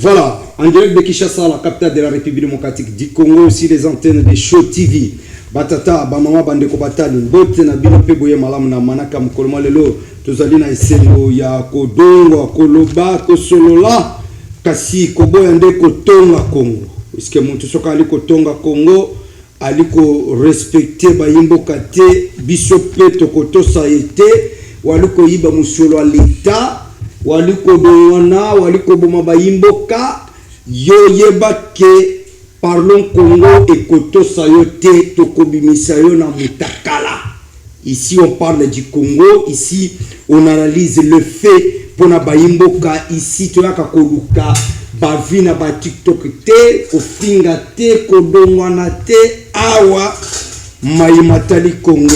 Voilà, en direct de Kinshasa, la capitale de la République démocratique du Congo, aussi les antennes de Show TV. Batata, Bamama Bandeko Batali, Bote na Bino Peboye Malam na Manaka Mukoloma Lelo, Tozali na Esengo ya Kodongo, Koloba, Kosolola, Kasi Koboya Ndeko Tonga Congo. Est-ce que mon soka aliko Tonga Congo, aliko respecter Bayimbo Kate, Bisope Tokoto Saete, waliko Iba Musolo à l'État. Waliko dongona waliko boma bayimboka yo yeba ke parlons Congo et koto sayote tokobimisa yo na mutakala. Ici on parle du Congo, ici on analyse le fait pour na bayimboka, ici to yaka koluka bavina ba TikTok te kofinga te kodongwana te awa mayimatali Congo.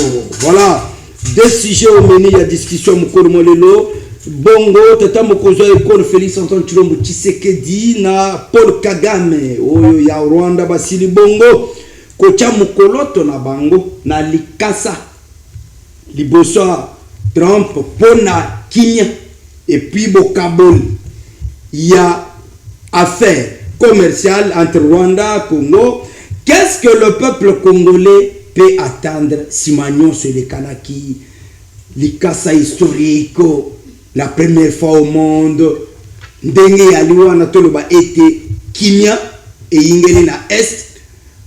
Voilà deux sujets au menu ya discussion mukolo molelo. Bongo, tata mokozo école Félix Antoine Tshilombo Tshisekedi na Paul Kagame oyo ya Rwanda basili bongo kocha mukoloto na bango na likasa liboso Trump pona kinya et puis bokabol ya affaire commerciale entre Rwanda et Congo. Qu'est-ce que le peuple congolais peut attendre si magnon sur les Kanaki likasa historique? La première fois au monde, ndenge yaliwa na toloba ete kimia e ingeli na est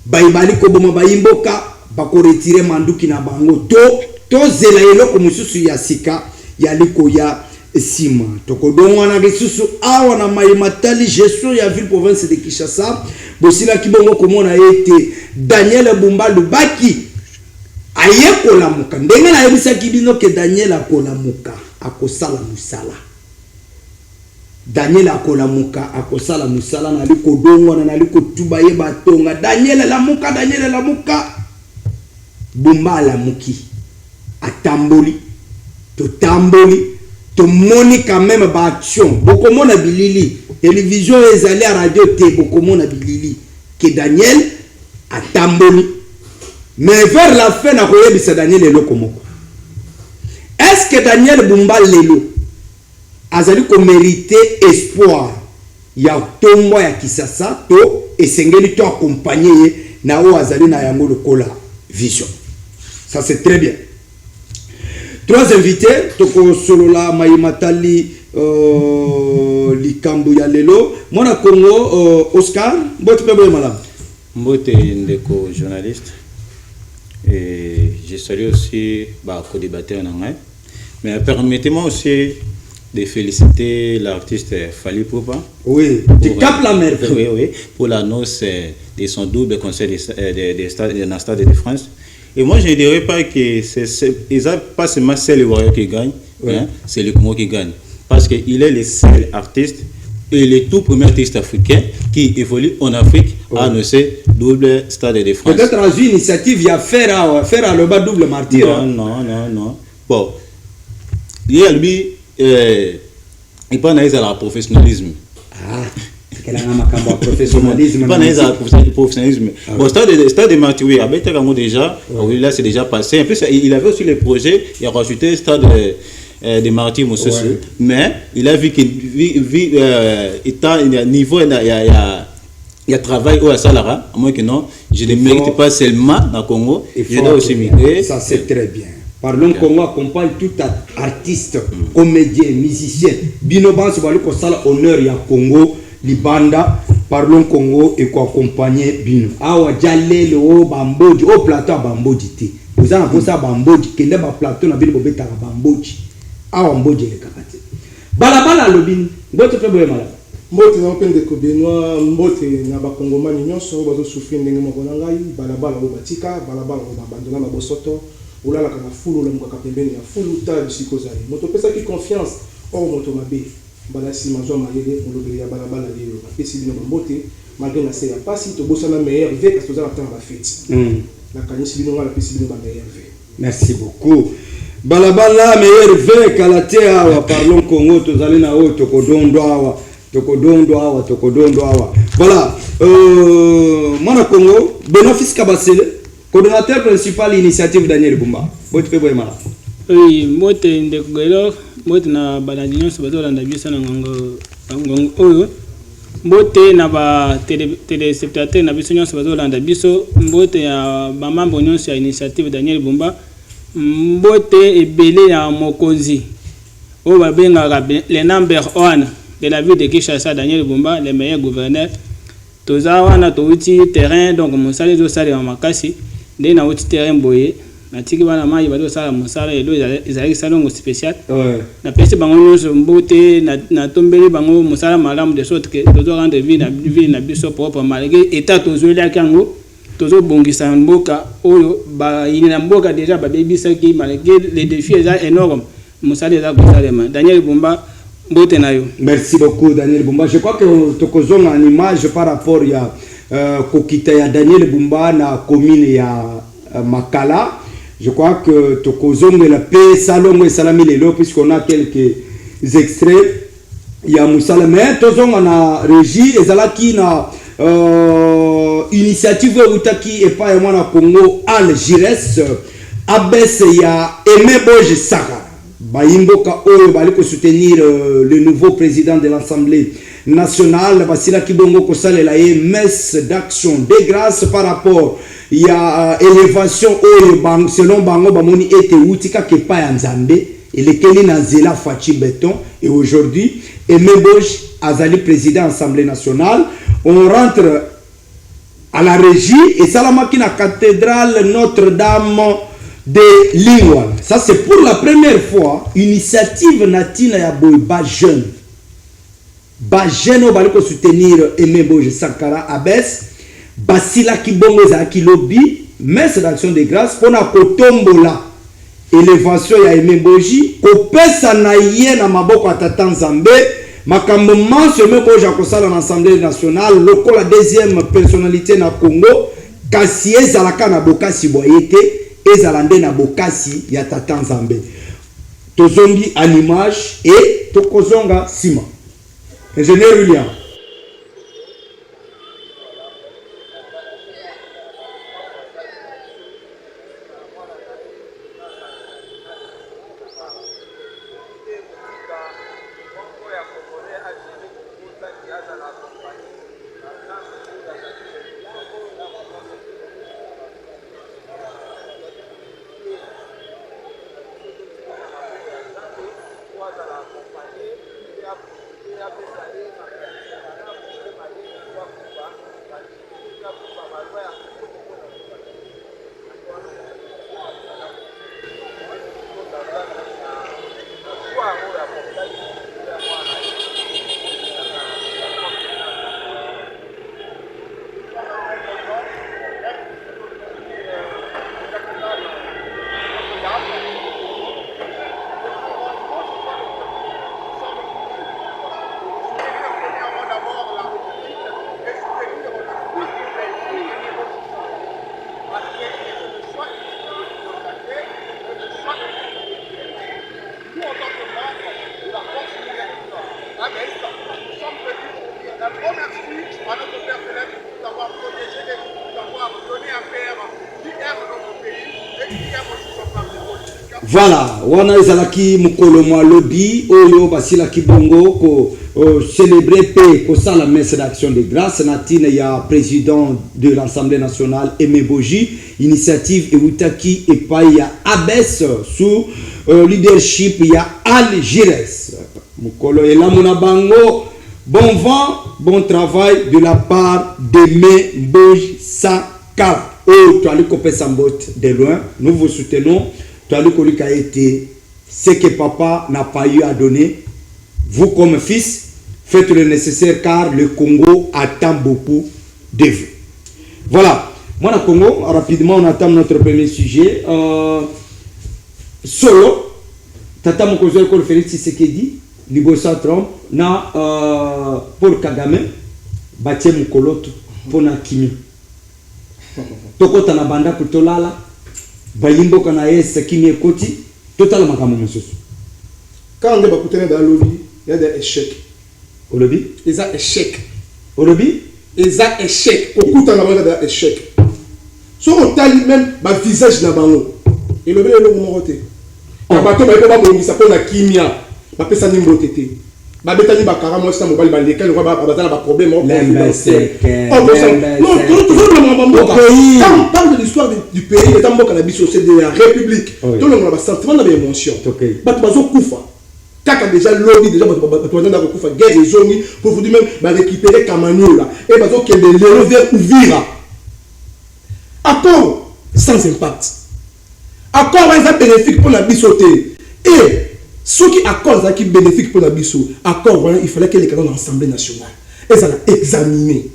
baibali ko boma bayimboka bako retirer manduki na bango to zela eloko mususu ya sika yaliko ya sima tokodongwa na gesusu awa na mayimatali gestion ya ville province de Kinshasa bosila kibongo komona ete Daniel Bumba Lubaki ayekola muka ndenge na yebisa kibino ke Daniel akola muka akosala musala. Daniel akola muka akosala musala na liko dongwa na liko tuba yeba tonga Daniel la muka Bumba la muki atamboli to moni quand même ba action bokomona bilili télévision ezali radio te bokomona bilili que Daniel atamboli mais vers la fin na koyebisa Daniel eloko moko. Est-ce que Daniel Bumba Lelo azali ko mériter espoir ya tombo ya Kisasa to esengeli to accompagner na o azali na yango lokola vision? Ça c'est très bien. Trois invités toko solola mayimatali likambu ya lelo mona Congo Oscar mbote pebo malam mbote ndeko journaliste. Et je salue aussi co-débatteur Nangai. Mais permettez-moi aussi de féliciter l'artiste Fally Ipupa. Oui, tu capes la merveille. Oui, pour l'annonce de son double concert de Stade de France. Et moi, je ne dirais pas que pas seulement c'est le Warrior qui gagne, hein, c'est le Congo qui gagne. Parce qu'il est le seul artiste et le tout premier artiste africain qui évolue en Afrique à annoncer double Stade de France. Peut-être dans une initiative, il y a faire à le bas double martyr. Non. Bon, il y a lui, il parle à la professionnalisme. Ah, quel est le professionnalisme? Il parle à la professionnalisme. Bon, Stade de martyr, oui, avec déjà, oui, là c'est déjà passé. En plus, il avait aussi le projet, il a rajouté Stade de martyrs, mais il a vu qu'il est à niveau, il y a travail au Salara, à moins que non, je ne mérite pas seulement dans le Congo, je dois aussi migrer. Ça c'est très bien. Parlons Congo accompagne tout artiste, comédien, musicien. Binoban se voit qu'on sala honneur ya Congo, Libanda. Parlons Congo et qu'on accompagne Bino. Awa jale le o bamboji, au plateau bamboji te. Vous en avez ça bamboji, kende ba plateau na bino beta bamboji. Awa mboji le kakate. Balabala lobin, bote pe boye mala. Mbote na pende ko Benoît mbote na ba kongomani nyonso bazo souffrir ndenge moko na ngai balabala ko batika balabala ko bandona na bosoto olala kana fulu la mukaka pembeni ya fulu ta bisiko zali moto pesa ki confiance o moto mabe bala si mazo mayele molobeli ya balabala lelo pesi bino mbote malgré na se ya pasi to bosana meilleur ve parce que za temps ba fête na kanisi bino ngala pesi bino ba meilleur ve. Merci beaucoup. Balabala meilleur ve kalatea parlons Congo tozali na o tokodondo awa voilà mwana Congo Bénéfice Kabasele coordonnateur principal initiative Daniel Bumba bote pe boye mala. Oui mote ndeko gelo mote na banadinyo sabato la ndabisa na ngongo oyo mbote na ba téléspectateurs na biso nyonso bazolanda biso mbote ya ba membre nyonso ya initiative Daniel Bumba mbote ebele ya mokonzi o ba benga le number 1 de la ville de Kinshasa Daniel Bumba le meilleur gouverneur toza wana to uti terrain donc mosala zo sala makasi nde na uti terrain boye na tiki bana mai bazo sala mosala elo ezali salongo spécial na pesi bango nyonso mbote na tombeli bango mosala malamu de sorte que tozo rendre vie na biso propre malgré état tozo la kango tozo bongisa mboka oyo ba ina mboka déjà ba bebisaki malgré les défis est énorme mosala za kosalema Daniel Bumba mbote na yo. Merci beaucoup Daniel Bumba. Je crois que tokozonga en image par rapport ya kokita ya Daniel Bumba na commune ya Makala. Je crois que tokozonga la paix salongo et salami lelo puisqu'on a quelques extraits ya musala mais tozonga na régie ezalaki na initiative utaki epa ya mwana Congo Al Gires abese ya Emeboje Saka Baimboka oyo bali ko soutenir le nouveau président de l'Assemblée nationale basila kibongo ko salela ye messe d'action de grâce par rapport ya élévation oyo bang selon bango bamoni ete utika kepa ya Nzambe elekeli na zela fachi béton et aujourd'hui Emeboje azali président Assemblée nationale on rentre à la régie et salamaki na cathédrale Notre-Dame de Lingwal. Ça c'est pour la première fois initiative natina ya boyba jeune. Ba jeune bali ko soutenir Emeboje Sankara Abes basila kibongo za kilobi messe d'action de grâce pona kotombola élévation ya Emeboje kopesa na ye na maboko atata Nzambe makambo manso Emeboje akosala na Assemblée nationale lokola deuxième personnalité na Congo kasi ezalaka na bokasi boyete ezalande na bokasi ya tata Nzambe tozongi en image et tokozonga sima ingénieur William. Voilà, wana ezalaki mukolo mwa lobby oyo basila kibongo ko célébrer paix ko sala messe d'action de grâce natine ya président de l'Assemblée nationale Emeboje initiative Ewutaki epai ya Abes sous leadership ya Al Gires mukolo elamuna bango bon vent bon travail de la part d'Emeboje Sankara oh tu allais couper sa botte de loin nous vous soutenons. Kolika été ce que papa n'a pas eu à donner. Vous comme fils, faites le nécessaire car le Congo attend beaucoup de vous. Voilà. Moi, le Congo, rapidement, on attend notre premier sujet. Solo, Tata Mokozo Kol Félix Tshisekedi, Libosa Trump, na Paul Kagame, Batie Mukoloto, Pona Kimi. Toko Tanabanda Kutolala. Bayimbo kana yese kimi ekoti total makambo mosusu quand on va écouter dans lobby il y a des échecs au lobby ils ont échec au lobby ils ont échec écoute on a des échecs so on tali même ba visage na bango et lobby le mo roté on va to ba bongisa pona kimia ba pesa nimbo tété babetani bakara moi ça mobile baleka le bazala ba problème au confidentiel. Non, quand on parle de l'histoire du pays, étant mboka na biso c'est de la République. Tout le monde a ba sentiment na ba émotion. Bato bazo kufa. Kaka déjà lobby déjà bato na kufa guerre ezongi pour vous dire même ba récupérer Kamanyola et bazo kende lelo vers Uvira. Accord sans impact. Accord est bénéfique pour la bisoté. Et ceux qui accordent qui bénéfique pour la biso, accord il fallait que les canons de l'Assemblée nationale et ça l'a examiné.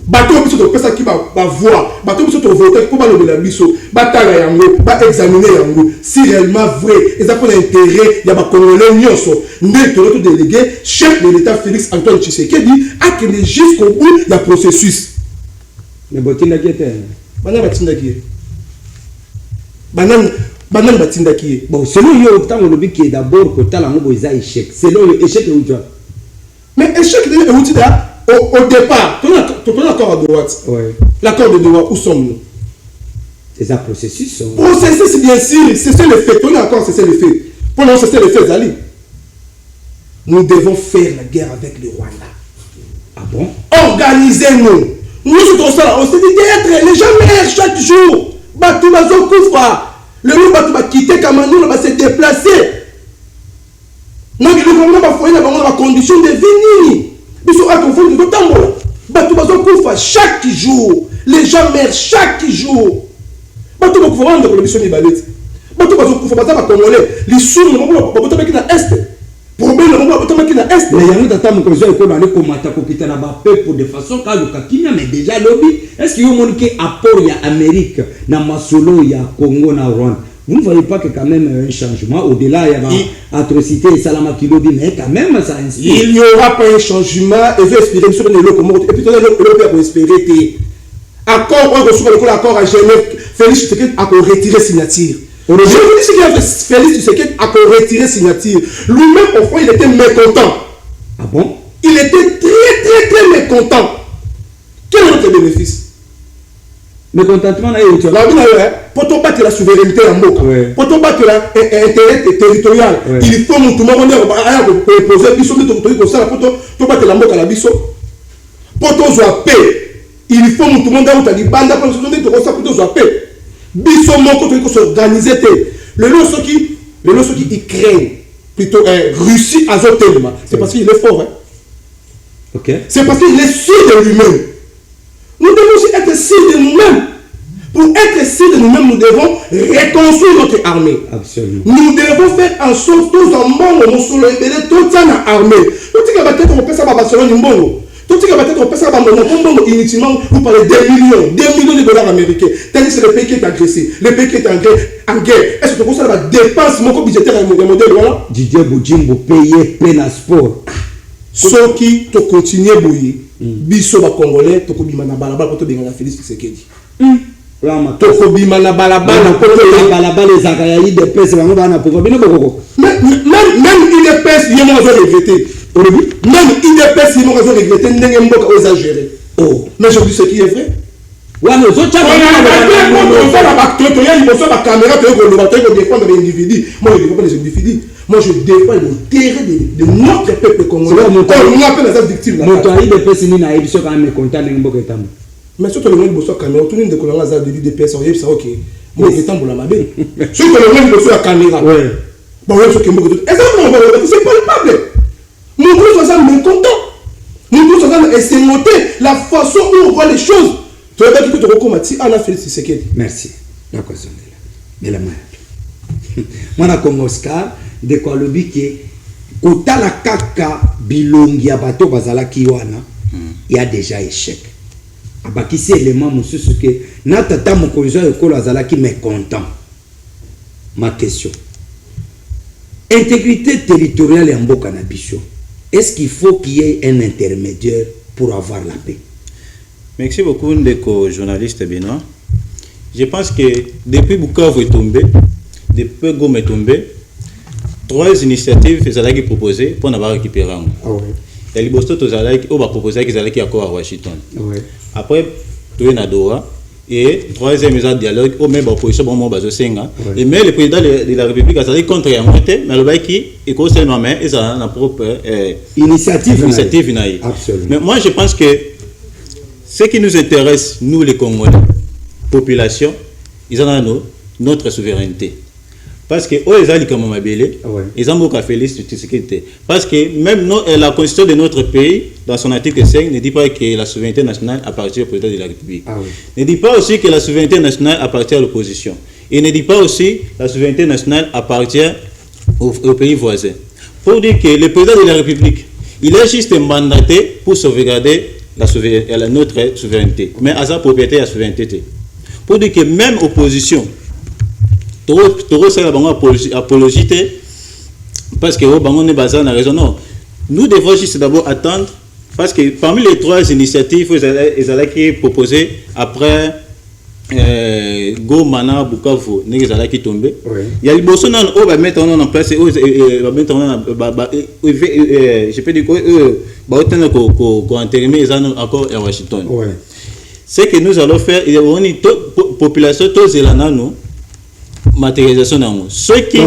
Bateau biso to pesa qui va voir, bateau biso to voter pour le la biso, bataille yango, ba examiner yango si réellement vrai, et ça pour l'intérêt, il y a ba congolais nyonso, né to délégué chef de l'État Félix Antoine Tshisekedi a que jusqu'au bout il y a processus. Mais botinda qui était Bana batinda qui Banane batinda qui bon selon yo tant on lobby qui est d'abord que tal ngo boza échec selon yo échec ou quoi mais échec de outil là au départ tout l'accord à droite l'accord de droit où sommes-nous c'est un processus processus bien sûr c'est le fait on est encore c'est le fait pour nous c'est le fait Zali nous devons faire la guerre avec le Rwanda. Ah bon? Organisez-nous nous sommes ça on se dit d'être les gens meilleurs chaque jour Batu bazo kufa le monde va quitter Kamanyola va se déplacer. Non, il va faire une condition de vie. Ils sont à confondre de Tambola. Batu bazo kufa chaque jour. Les gens meurent chaque jour. Batu bazo kufa dans la mission de Balette. Batu bazo kufa baza congolais. Les sous ne vont pas botter na est. Problème ne vont pas botter na est. Mais yango tata mo kozo ko na ko mata ko kita na ba peuple de façon ka le kakinya mais déjà lobby. Est-ce que yo monique apport ya Amérique na masolo ya Congo na Rwanda? Vous ne voyez pas que quand même un changement au-delà il y a atrocité et salama qui lobby mais quand même ça inspire. Il n'y aura pas un changement et je espérer sur les locaux et puis le pour espérer accord on reçoit le accord à Genève Félix Tshisekedi a retiré signature. Je vous dis ce qu'il a fait Félix Tshisekedi a retiré signature. Lui-même au fond il était mécontent. Ah bon? Il était très mécontent. Quel est notre bénéfice? Mécontentement là et tu là pour ton battre la souveraineté en Moka, pour ton battre l'intérêt territorial, il faut tout le monde poser biso pour ça pour ton battre la Moka la biso pour ton soit paix il faut tout le monde out ali banda pour ça pour ton soit paix biso moko to s'organiser le loso qui il craignent plutôt Russie azotelma c'est parce qu'il est fort OK c'est parce qu'il est sûr de lui-même. Nous devons aussi être sûrs de nous-mêmes. Pour être sûrs de nous-mêmes, nous devons reconstruire notre armée. Absolument. Nous devons faire en sorte que tous en monde, nous sommes tous en armée. Tout ce qui va être, on peut savoir Barcelone, Mbongo. Tout ce qui va être, on peut savoir Mbongo. Inutilement, vous parlez $2 millions de dollars américains. Tandis que c'est le pays qui est agressé, le pays qui est en guerre. Est-ce que tu penses que la dépense budgétaire est un modèle voilà? Didier Boudjimbo payé plein à sport. Ceux qui te continuent à bouillir. Biso ba congolais to kobima na balabala ko to benga Félix Tshisekedi to kobima na balabala ko to balabala ezaka yi de pesa bango bana poko bino boko même il est pèse yemo zo regretter même il est pèse yemo zo regretter ndenge mboka exagéré mais je dis ce qui est vrai ouais mais zo tchaba on fait la bac to ya liboso ba caméra to ko loba to ko défendre les individus moi je défends les individus. Moi, je défends l'intérêt de notre peuple congolais. On appelle les victimes. Mais surtout le monde de caméra, tout le monde de de vie de PS, ok. Moi, je t'en la mabe. Surtout le monde de la caméra. Bon, c'est palpable. Nous tous sommes mécontents. Nous tous sommes essayer la façon où on voit les choses. Tu vas dire que tu recommandes à la Félix Tshisekedi. Merci. D'accord, mais la main. Moi, je suis Oscar. De quoi le but qui kota la kaka bilongi ya bato bazala kiwana il y a déjà échec abakisi élément mususu que na tata mokonzo ekolo azala ki mécontent. Ma question, intégrité territoriale ya mboka na biso, est-ce qu'il faut qu'il y ait un intermédiaire pour avoir la paix? Merci beaucoup ndeko journaliste Benoît. Je pense que depuis Bukavu est tombé, depuis Goma est tombé, 3 initiatives qui proposées pour avoir récupéré. Il y a les Bosto qui ont proposé qu'ils allaient accord à Washington. Après, tout est à Doha. et troisième ils ont dialogue au même opposition bon moi bazo senga et mais le président de la République a dit contre un côté mais le bail qui est seulement mais ils ont la propre initiative absolument. Mais moi je pense que ce qui nous intéresse nous les Congolais population ils ont notre souveraineté. Parce que les gens comme Mabélé, ils ont beaucoup fait les sécurité. Parce que même la constitution de notre pays, dans son article 5, ne dit pas que la souveraineté nationale appartient au président de la République. Ne dit pas aussi que la souveraineté nationale appartient à l'opposition. Et ne dit pas aussi que la souveraineté nationale appartient aux pays voisins. Pour dire que le président de la République, il est juste mandaté pour sauvegarder notre souveraineté. Mais à sa propriété, la souveraineté. Pour dire que même opposition, apologité parce que on est basé en raison. Non, nous devons juste d'abord attendre parce que parmi les trois initiatives qui proposées après Goma Bukavu qui tombé, il y a les Bolsonaro va mettre en place je peux dire qu'on entérimer les accords à Washington. Ce que nous allons faire, il y a une population tous nous matérialisation dans ceux qui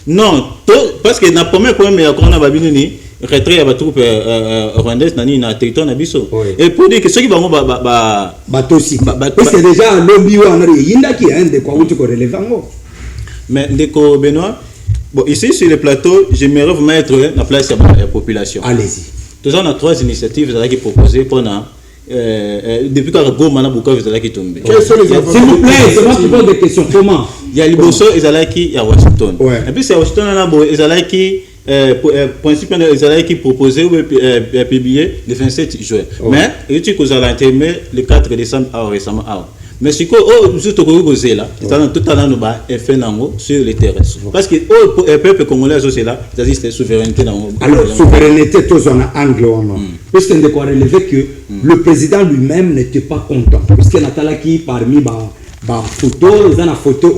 non parce que na premier il y a qu'on a babini retrait à troupe rwandaise nani na territoire na biso et pour dire que ceux qui vont batosi c'est déjà lobby on a yinda qui un de quoi où tu relevant mais ndeko Benoît bon ici sur le plateau j'aimerais vous mettre la place de la population. Allez-y. Tous on a trois initiatives qui proposées pendant depuis que Goma na Bukavu qui tombé. Quels sont les s'il vous plaît, c'est moi qui pose des questions. Comment? Il y a Liboso et à Washington. Et puis c'est à Washington qui principe qui proposé ou publié le 27 juin. Mais il dit que vous allez entamer le 4 décembre récemment. Mais si quoi juste au là, c'est tout à l'heure effet sur le terrain. Parce que le peuple congolais c'est là, c'est souveraineté dans. Alors souveraineté tous en angle parce qu'on doit relever que le président lui-même n'était pas content parce que Natala qui parmi photo dans la photo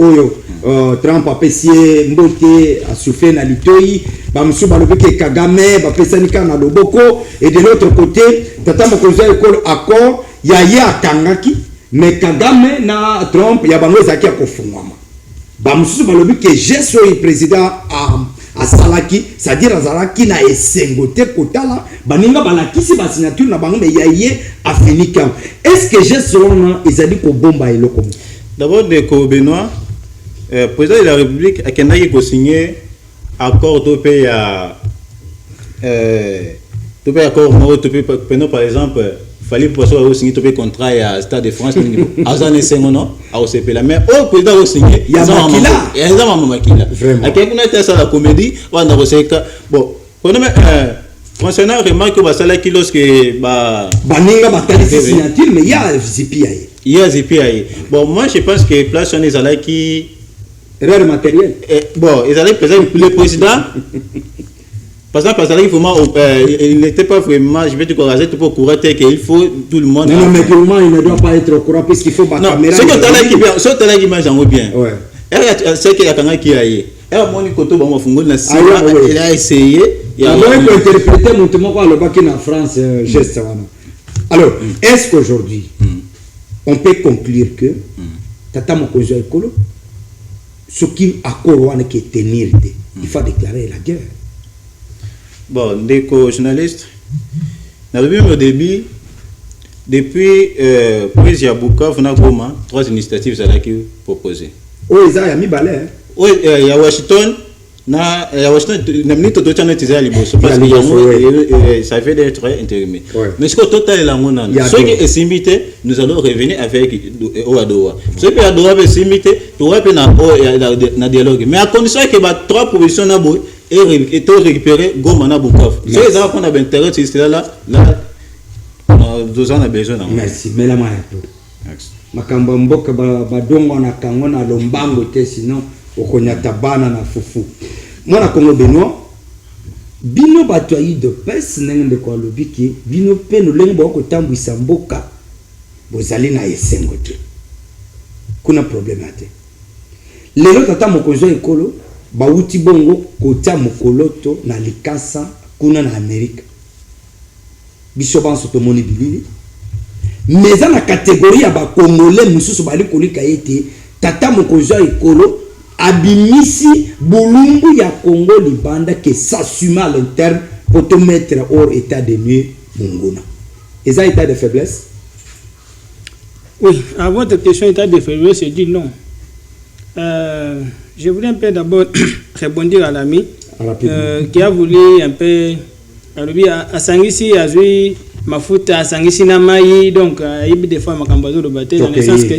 Trump a payé Mbote a souffert na litoi monsieur balobi que Kagame ba pesanika na loboko et de l'autre côté tata mokonzi école accord ya Kangaki mais Kagame na Trump ya bango ezaki ya kofungwama bamususu balobi que gesto le président a salaki c'est-à-dire azalaki na esengote kotala baninga balakisi ba signature na bango mais yaye afinika est-ce que gesto na ezali ko bomba eloko d'abord de Benoît président de la République a kendaki ko signer accord to pe ya accord to pe par exemple fallait pour ça signer tout contrat à Stade de France azane sengo non a OCP là mais au président signé il y a Makila à quel point était ça la comédie on a reseka bon on a concernant remarque que ça là qui lorsque baninga batali signature mais il y a ZPI bon moi je pense que place on est là qui erreur matérielle bon ils allaient le président parce que il n'était pas vraiment, je vais te corriger, tout pour courir, qu'il faut tout le monde. Non, mais tout le monde, il ne doit pas être au courant, puisqu'il faut pas caméra. Ce que tu as qui mange bien. C'est qu'il y a quelqu'un qui a eu. Il a essayé. Il a interprété mon témoin le bac en France, geste. Alors, est-ce qu'aujourd'hui, on peut conclure que Tata Mokonzi Ekolo, ce qui a couronné qui est tenir, il faut déclarer la guerre. Bon, des journalistes, au début, depuis prise à Bukavu, Goma, trois initiatives qui proposées. Oh, ils ont mis balai. Oui, il y a Washington, parce que ça fait d'être intérimé. Mais ce que total est là, ce qui est simité, nous allons revenir avec Oadoa. Ce qui est Oadoa est simité, tu vas faire dialogue. Mais à condition que trois propositions et tout récupérer Goma na Bukavu. C'est ça qu'on a intérêt, c'est là, nous avons besoin. Merci, mais la main. Makambo mboka badongo na kango na lombango te sinon okonyata bana na fufu. Moi na Congo Benoît, bino batoyi de pes nenge ko lobiki, bino pe no lengo ko tambwisa mboka. Bozali na esengo te. Kuna problème ate. Lelo tata mokonzo ekolo bauti bongo kotia mokoloto na likasa kuna na Amerika biso banso to moni bilili mais dans la catégorie ya ba congolais mususu bali kolika ete tata mokonzi ya ekolo abimisi bulumbu ya Congo libanda que s'assumer à l'interne pour te mettre hors état de nuit mongona. Et ça état de faiblesse? Oui, à votre question état de faiblesse, je dis non. Je voulais un peu d'abord rebondir à l'ami qui a voulu un peu à Sangisi, à Zui, Mafuta, à Sangisi Namayi, donc il y a des fois Makambazo de bataille, dans le sens que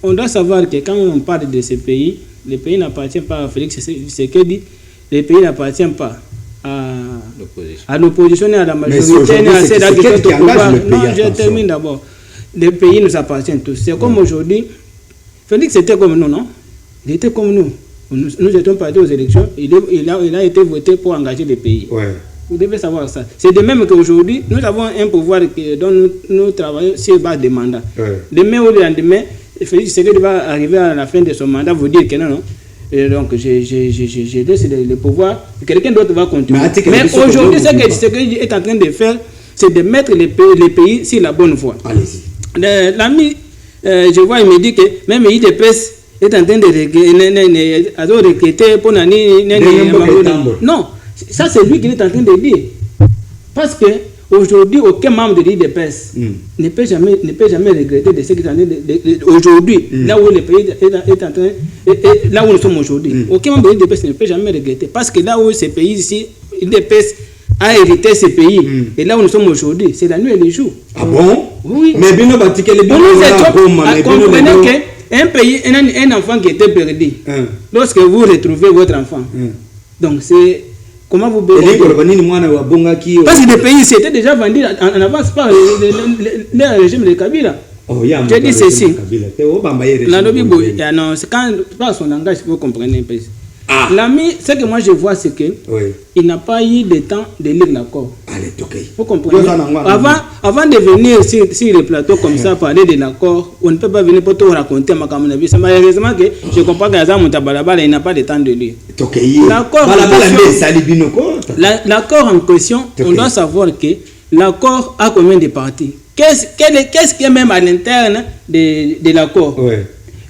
on doit savoir que quand on parle de ces pays, le pays n'appartient pas à Félix Tshisekedi, le pays n'appartient pas à l'opposition et à la majorité. Non, je termine d'abord. Les pays nous appartiennent tous. C'est comme aujourd'hui, Félix était comme nous, non? Il était comme nous. Nous étions partis aux élections, il a été voté pour engager le pays. Ouais. Vous devez savoir ça. C'est de même qu'aujourd'hui, nous avons un pouvoir dont nous travaillons sur base de mandat. Ouais. Demain ou le lendemain, Félix Tshisekedi va arriver à la fin de son mandat, vous dire que non. Et donc, j'ai laissé le pouvoir, quelqu'un d'autre va continuer. Mais aujourd'hui, ce que Tshisekedi est en train de faire, c'est de mettre les pays sur la bonne voie. Allez-y. L'ami, je vois, il me dit que même l'IDPS est en train de recruter pour Nani. Non, ça c'est lui qui est en train de dire. Parce que aujourd'hui, aucun membre de l'IDPS ne peut jamais regretter de ce qui est en train de aujourd'hui, là où le pays est en train, là où nous sommes aujourd'hui. Aucun membre de l'IDPS ne peut jamais regretter. Parce que là où ces pays ici, l'IDPS a hérité ces pays. Et là où nous sommes aujourd'hui, c'est la nuit et le jour. Ah bon? Oui. Mais bien, comprenez qu'un pays, un enfant qui était perdu, lorsque vous retrouvez votre enfant, donc c'est. Comment vous pouvez. Parce que les pays s'étaient déjà vendus en avance par le régime de Kabila. Je dis ceci. Non, c'est quand par son langage, vous comprenez un peu. L'ami, ce que moi je vois, c'est que il n'a pas eu le temps de lire l'accord. Vous comprenez? Avant de venir sur le plateau comme ça, parler de l'accord, on ne peut pas venir pour tout raconter ma camarade. C'est malheureusement que je comprends qu'il n'a pas de temps de lire. L'accord en question, on doit savoir que l'accord a combien de parties? Qu'est-ce qui est même à l'interne de l'accord?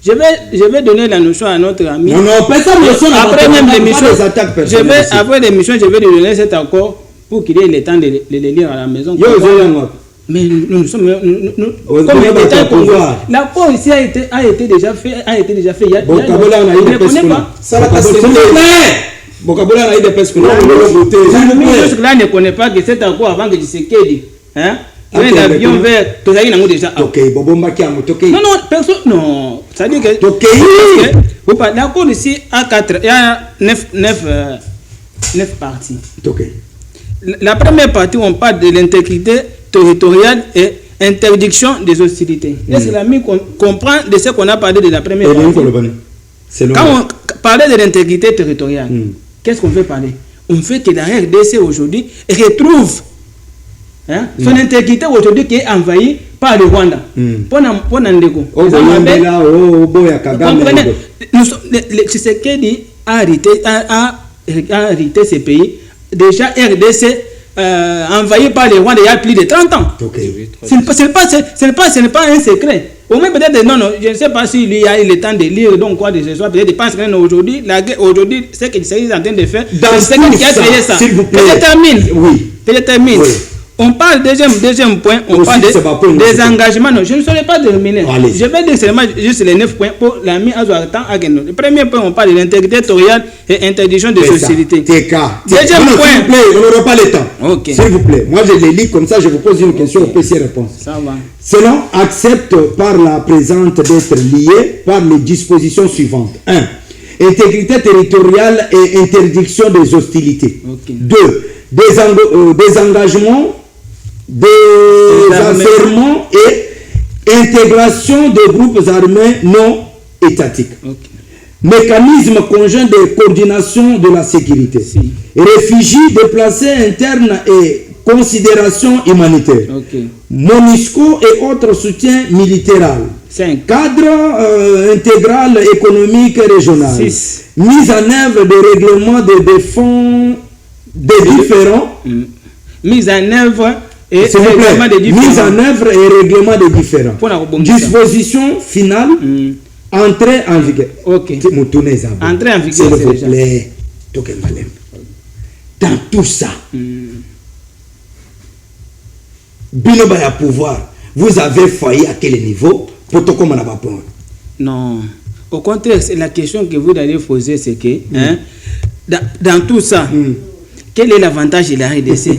Je vais donner la notion à notre ami. Non, après même l'émission, après l'émission, je vais lui donner cet accord pour qu'il ait le temps de le lire à la maison. Mais nous sommes. Comme l'État congolais, l'accord ici a été déjà fait. Il y a ne connaît pas. Là, ne connaît pas que cet accord avant que Tshisekedi. Un avion vert, tout ça, il a déjà. Non, personne. Non. C'est-à-dire que. L'accord ici a 9 parties. La première partie, on parle de l'intégrité territoriale et interdiction des hostilités. Est-ce que l'ami comprend de ce qu'on a parlé de la première partie? Quand on parlait de l'intégrité territoriale, qu'est-ce qu'on fait parler? On fait que la RDC aujourd'hui retrouve son intégrité aujourd'hui qui est envahie par le Rwanda. Tshisekedi a hérité ces pays. Déjà, RDC envahi par les Rwandais il y a plus de 30 ans. Ce n'est pas un secret. Au moins peut-être, non, je ne sais pas s'il y a eu le temps de lire, donc quoi de ce soit, peut-être pense que aujourd'hui, ce qu'il s'agit en train de faire, c'est ce qui a créé ça. Je termine. On parle, deuxième point, on parle des engagements. Non, je ne saurais pas terminer. Je vais dire seulement juste les 9 points pour la mise à jour. Le premier point, on parle de l'intégrité territoriale et interdiction de société. Deuxième point. On n'aura pas le temps. S'il vous plaît. Moi, je les lis comme ça, je vous pose une question, on peut s'y répondre. Ça va. Selon accepte par la présente d'être lié par les dispositions suivantes. 1. Intégrité territoriale et interdiction des hostilités. 2. Désengagement, désarmement et intégration de groupes armés non étatiques. Mécanisme conjoint de coordination de la sécurité. Réfugiés déplacés internes et considération humanitaire. MONUSCO et autres soutiens militaires. Cadre intégral économique régional. Mise en œuvre des règlements de défense des différents. Mise en œuvre Et s'il vous plaît, mise en œuvre et règlement des différents. Disposition finale, entrée en vigueur. Ok. Entrée en vigueur. S'il vous plaît, dans tout ça, Binoba a pouvoir. Vous avez failli à quel niveau pour tout comme on n'a pas peur? Non. Au contraire, la question que vous allez poser, c'est que dans tout ça, quel est l'avantage de la RDC?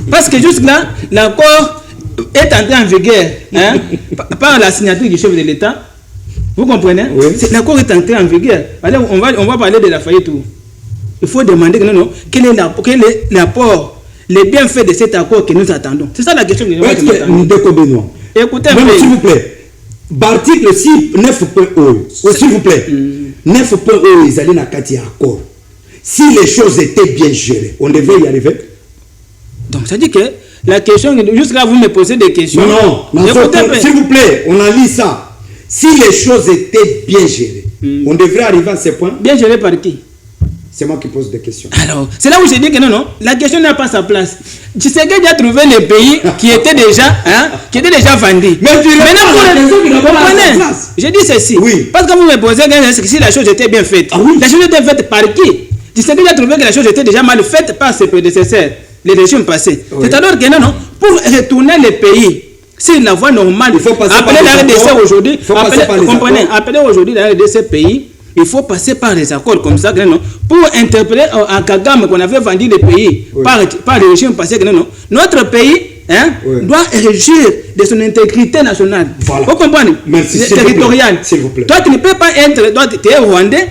Parce que jusque-là, l'accord est entré en vigueur par la signature du chef de l'État. Vous comprenez? Oui. L'accord est entré en vigueur. Alors, on va parler de la faillite. Il faut demander quel est l'apport, les bienfaits de cet accord que nous attendons. C'est ça la question que nous attendons. Écoutez, s'il vous plaît. L'article 9.1, s'il vous plaît, 9.1, ils allaient dans le accord. Si les choses étaient bien gérées, on devait y arriver. Donc, ça dit que la question, jusqu'à vous me posez des questions. Non, s'il vous plaît, on a lu ça. Si les choses étaient bien gérées, on devrait arriver à ce point. Bien gérées par qui? C'est moi qui pose des questions. Alors, c'est là où j'ai dit que non, la question n'a pas sa place. Tu sais qu'il a trouvé les pays qui étaient déjà vendus. Mais tu comprenez? J'ai dit ceci. Oui. Parce que vous me posez si la chose était bien faite. La chose était faite par qui? Tu sais qu'il a trouvé que la chose était déjà mal faite par ses prédécesseurs, les régimes passés. Oui. C'est-à-dire que non, pour retourner les pays, c'est la voie normale. Il faut passer appeler la RDC aujourd'hui. Comprenez? Appeler aujourd'hui la RDC pays. Il faut passer par les accords comme ça, non, pour interpeller à Kagame qu'on avait vendu les pays par le régime passé. Non, notre pays doit régir de son intégrité nationale. Voilà. Vous comprenez? Territoriale. S'il vous plaît. Toi, tu ne peux pas être, toi, tu es rwandais,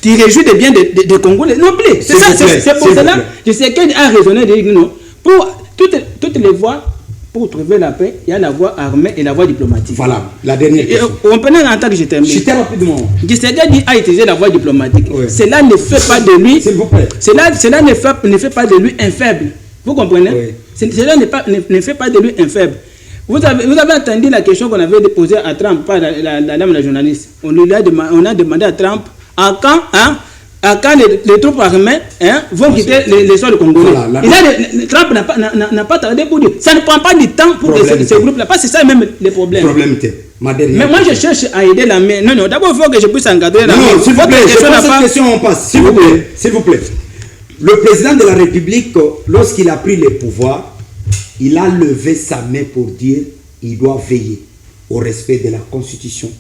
tu régis des biens de Congolais. Non plus. C'est ça, c'est pour cela. Je sais qu'il a raisonné de non. Pour toutes les voies. Pour trouver la paix, il y a la voie armée et la voie diplomatique. Voilà, la dernière question. On peut en tant que je termine. Chutez rapidement. Tshisekedi a utilisé la voie diplomatique. Oui. Cela ne fait pas de lui. S'il vous plaît. Cela ne fait pas de lui un faible. Vous comprenez? Oui. Cela ne fait pas de lui un faible. Vous avez entendu la question qu'on avait posée à Trump par la dame la journaliste. On a demandé à Trump à quand les troupes armées vont quitter les sols congolais. Trump n'a pas tardé pour dire. Ça ne prend pas du temps pour que ce groupe-là. Parce que c'est ça même le problème. Mais moi je cherche à aider la main. Non, d'abord il faut que je puisse encadrer la main. Non, s'il vous plaît, cette question on passe. S'il vous plaît. Le président de la République, lorsqu'il a pris le pouvoir, il a levé sa main pour dire il doit veiller au respect de la Constitution,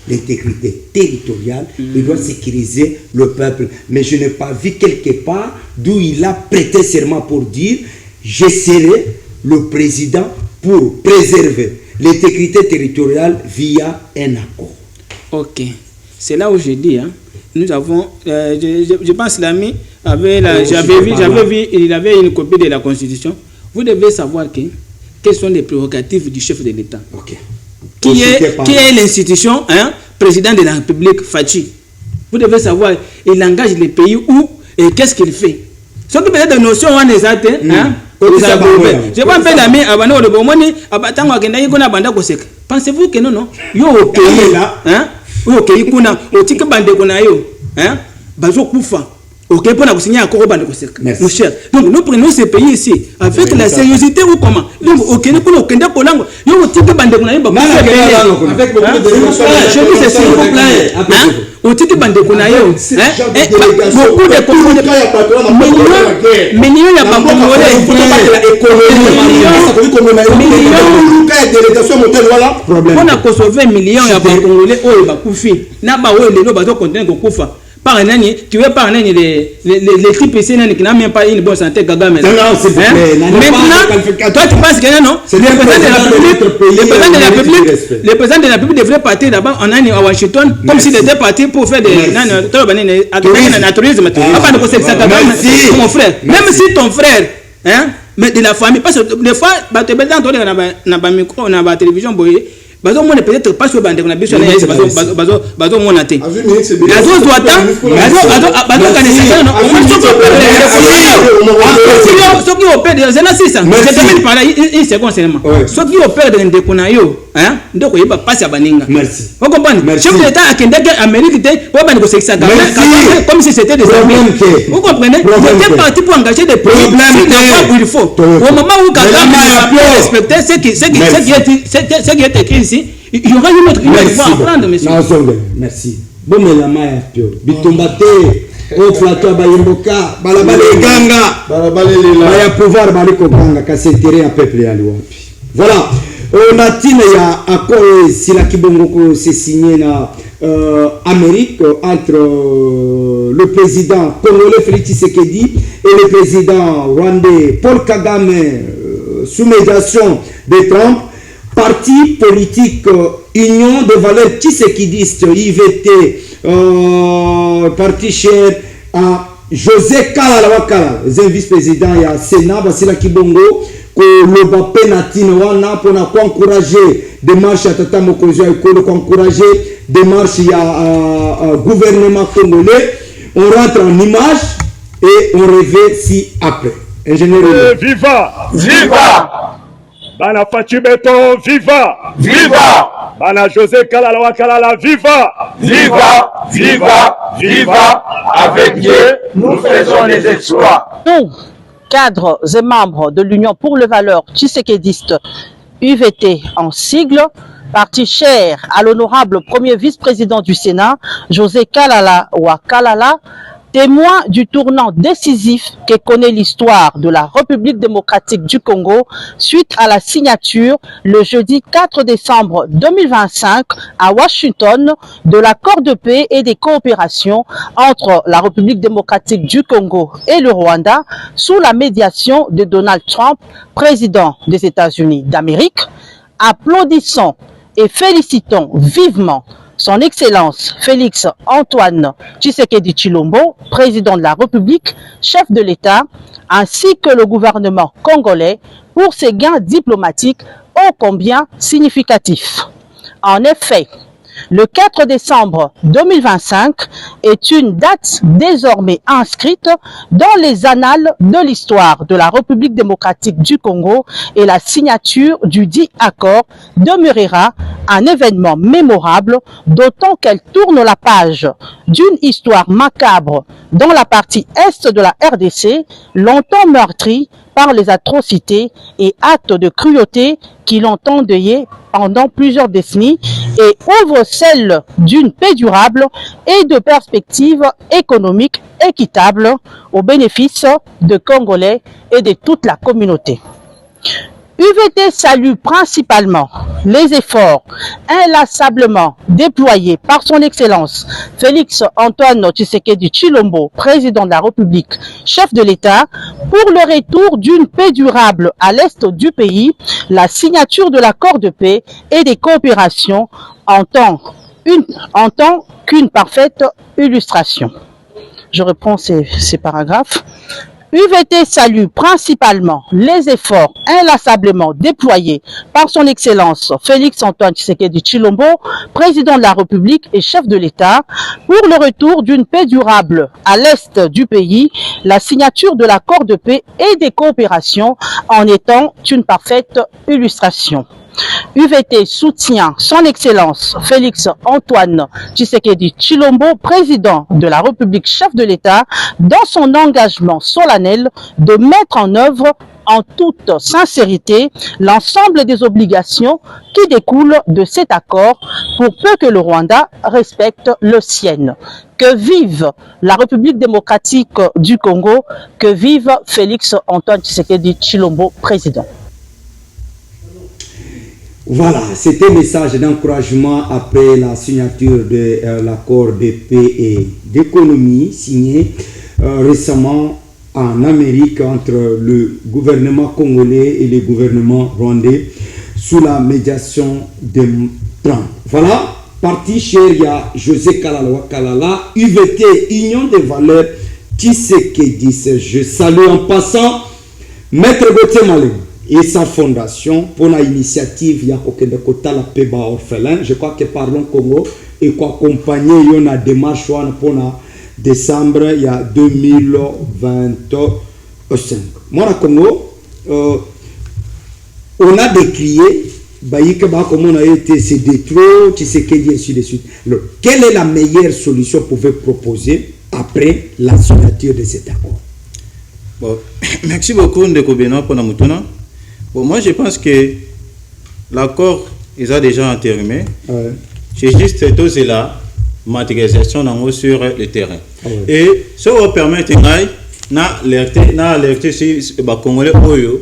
l'intégrité territoriale, il doit sécuriser le peuple. Mais je n'ai pas vu quelque part d'où il a prêté serment pour dire je serai le président pour préserver l'intégrité territoriale via un accord. Ok, c'est là où je dis, nous avons, je pense l'ami avait, j'avais vu, il avait une copie de la Constitution. Vous devez savoir quelles sont les prérogatives du chef de l'État. Ok. Qui est l'institution, président de la République, Fachi. Vous devez savoir, il engage les pays où et qu'est-ce qu'il fait. Ce qui peut être des notions, on les a je vois un peu l'ami, pensez-vous que non, yo ok là, ok, kuna, otike bande kuna yo, bazo kufa. Ok, pour signer un accord mon cher. Donc nous prenons ces pays ici avec la sérieuseté ou comment. Donc ok, nous prenons aucun d'accord. Yo otike bande kuna yo, avec beaucoup de je dis c'est s'il vous plaît. Otike bande kuna yo, beaucoup de millions ya bangolais. On a conservé millions ya bangolais oyo bakufi. Na ba oyo lelo bazo continuer kokufa. Par un année, tu veux par un année les types ici qui n'ont même pas une bonne santé. Maintenant, toi tu penses que non, le président de la République devrait partir là-bas en année à Washington comme s'il était parti pour faire des tourisme. Mon frère, même si ton frère, mais de la famille, parce que des fois, tu peux entendre dans la micro, dans la télévision, bazo mona peut-être pas sur bande na biso na yese bazo mona te bazo doata bazo kanisa non so qui opère de zena 600 je termine par là une seconde seulement so qui opère de ndeko na yo hein ndeko yeba passe baninga merci vous comprenez chef de l'état akendeke Amérique te pour bande ko sexa comme si c'était des amis vous comprenez c'était parti pour engager des problèmes où il faut au moment où Kagame va respecter ce qui est écrit ici, il y aura une autre fois à prendre, monsieur. Merci. Bon, mais la main pio. Bitombate, au plateau, Bayimboka, Balabale Ganga, Baya pouvoir Baliko Ganga, Kassetere, un peuple à l'Ouapi. Voilà. On a dit, il y a accord, si la Kibongoko s'est signé dans Amérique entre le président congolais Félix Tshisekedi et le président rwandais Paul Kagame sous médiation de Trump. Parti politique Union de valeurs tshisekidistes, IVT, parti cher à José Kalala, vice-président et à Sénat, Basila Kibongo, que le Bapé Natino Wana pour encourager des marches à Tata Mokozo et pour encourager des marches à gouvernement congolais. On rentre en image et on revient si après. Ingénieur. Viva! Viva! Bana Fatibeto, viva! Viva! Bana José Kalala Kalala, viva! Viva! Viva! Viva! Avec Dieu, nous faisons les exploits. Nous, cadres et membres de l'Union pour les valeurs tshisekédistes, UVT en sigle, parti cher à l'honorable premier vice-président du Sénat, José Kalala Kalala, témoin du tournant décisif que connaît l'histoire de la République démocratique du Congo suite à la signature le jeudi 4 décembre 2025 à Washington de l'accord de paix et de coopération entre la République démocratique du Congo et le Rwanda sous la médiation de Donald Trump, président des États-Unis d'Amérique. Applaudissons et félicitons vivement Son Excellence Félix Antoine Tshisekedi Tshilombo, président de la République, chef de l'État, ainsi que le gouvernement congolais pour ses gains diplomatiques ô combien significatifs. En effet, le 4 décembre 2025 est une date désormais inscrite dans les annales de l'histoire de la République démocratique du Congo et la signature du dit accord demeurera un événement mémorable, d'autant qu'elle tourne la page d'une histoire macabre dans la partie est de la RDC, longtemps meurtrie par les atrocités et actes de cruauté qui l'ont endeuillé pendant plusieurs décennies et ouvre celle d'une paix durable et de perspectives économiques équitables au bénéfice de Congolais et de toute la communauté. UVT salue principalement les efforts inlassablement déployés par son Excellence Félix Antoine Tshisekedi Tshilombo, président de la République, chef de l'État, pour le retour d'une paix durable à l'est du pays, la signature de l'accord de paix et des coopérations en tant qu'une parfaite illustration. Je reprends ces paragraphes. UVT salue principalement les efforts inlassablement déployés par son Excellence Félix Antoine Tshisekedi Tshilombo, président de la République et chef de l'État, pour le retour d'une paix durable à l'est du pays, la signature de l'accord de paix et des coopérations en étant une parfaite illustration. UVT soutient son Excellence Félix Antoine Tshisekedi Tshilombo, président de la République, chef de l'État, dans son engagement solennel de mettre en œuvre en toute sincérité l'ensemble des obligations qui découlent de cet accord pour peu que le Rwanda respecte le sien. Que vive la République démocratique du Congo, que vive Félix Antoine Tshisekedi Tshilombo, président. Voilà, c'était un message d'encouragement après la signature de l'accord de paix et d'économie signé récemment en Amérique entre le gouvernement congolais et le gouvernement rwandais sous la médiation de Trump. Voilà, parti cher, il y a José Kalala, UVT, Union des valeurs Tshisekedi. Je salue en passant Maître Gauthier Malem. et sa fondation pour l'initiative ya kokende kotala peba orphelin. Je crois que Parlons Congo et quoi accompagner une démarche pour décembre il y a 2025. Moi à Congo on a décrié comment on a été c'est détruit, tu sais qu'il y a ainsi de suite. Alors, quelle est la meilleure solution que vous pouvez proposer après la signature de cet accord? Bon, merci beaucoup Ndeko Benoît pour notre temps. Bon, moi je pense que l'accord ils a déjà enterré. C'est juste c'est la matérialisation sur le terrain. Et ça va permettre na alerter si ba Congolais oyo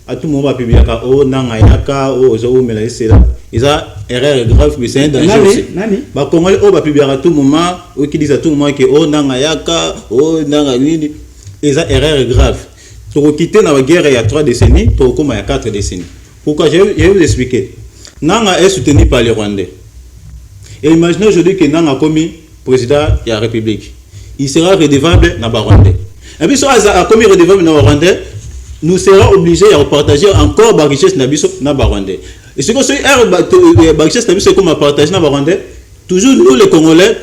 à tout moment publier ka o nanga yaka o zo mela c'est ils a erreur grave mais c'est un danger. Ba Congolais o ba publier à tout moment ou qui disent à tout moment que o nanga yaka o nanga nini ils a erreur grave. Pour quitter la guerre il y a 3 décennies, pour comme il y a 4 décennies. Pourquoi je vais vous expliquer. Nanga est soutenu par les Rwandais. Et imaginez aujourd'hui que Nanga a commis président de la République. Il sera redevable dans le Rwandais. Et puis, si il a commis redevable dans le Rwandais, nous serons obligés de partager encore la richesse dans le Rwandais. Et ce que c'est la richesse comme partager dans le Rwandais, toujours nous les Congolais,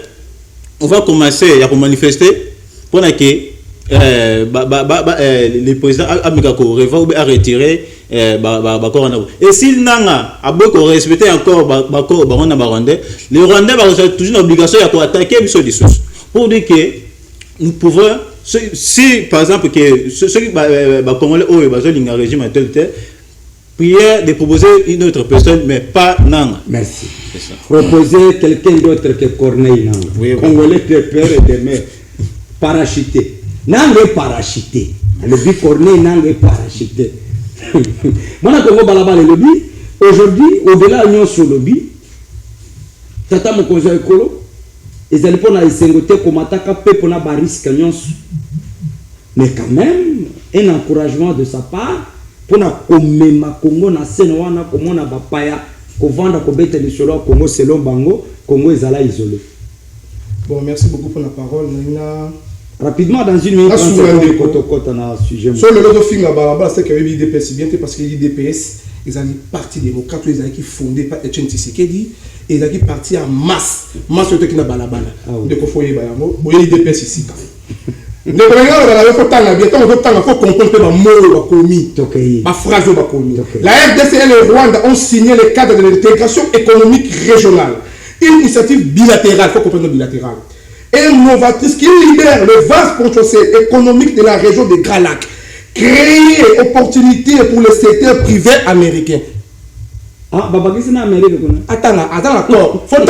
on va commencer à manifester pour que le président Amigako a retiré et s'il n'a pas respecté encore les Rwandais ont toujours l'obligation d'attaquer les sources pour dire que nous pouvons, si par exemple que ceux qui Congolais ont un régime tel prière de proposer une autre personne mais pas Nanga. Merci. Proposer quelqu'un d'autre que Corneille Nanga. Oui. Congolais de peur et de mère parachuté. Nanga est parachuté. Le but Corneille Nanga est parachuté. Moi, Congo balaba le lobby. Aujourd'hui, au-delà de sur le lobby, tata mon conseil écolo, ils allaient pour la sengote comme attaque pour la risque mais quand même un encouragement de sa part pour na komema Congo na senewana comme on a bapaya ko vendre ko bete le solo Congo selon bango Congo ezala isolé. Bon, merci beaucoup pour la parole. Rapidement, dans une minute, on a sujet. Sur le lot de film, c'est qu'il y a eu l'IDPS, bien parce que l'IDPS, ils ont une partie démocrate, ils ont fondé par Etienne Tshisekedi, et ils ont une partie en masse. Masse de qui n'a pas la balle. Donc, il faut y aller. Il y a l'IDPS ici. Donc, il faut comprendre le mot commis, la phrase commis. La RDC et le Rwanda ont signé le cadre de l'intégration économique régionale. Une initiative bilatérale, il faut comprendre bilatérale. Innovatrice qui libère le vaste potentiel économique de la région des Grands Lacs, créer opportunités pour le secteur privé américain. Ah, Baba, qu'est-ce que c'est Amérique? Attends, d'accord. Faut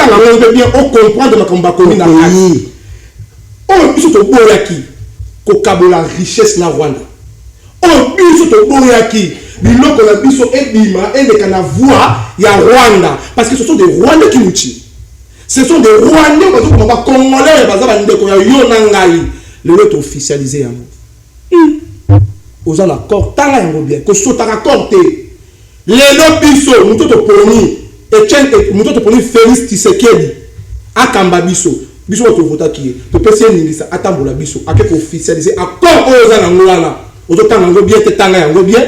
bien comprendre ma combat commun dans la vie. On peut se boyaki, qu'on la richesse na Rwanda. On peut se boyaki, biloko la biso et bima et les canavois ya Rwanda, parce que ce sont des Rwandais qui nous tuent. Ce sont des Rwandais qui sont congolais, le lot officialisé. Aux accords, tant là, bien, que ce soit accord, les lots nous te poni, et nous te poni Félix Tshisekedi, à Kambabiso, biso to vota qui to pese ningisa atambola biso, à que officialiser accord aux anangwana, aux autant bien, tanga bien,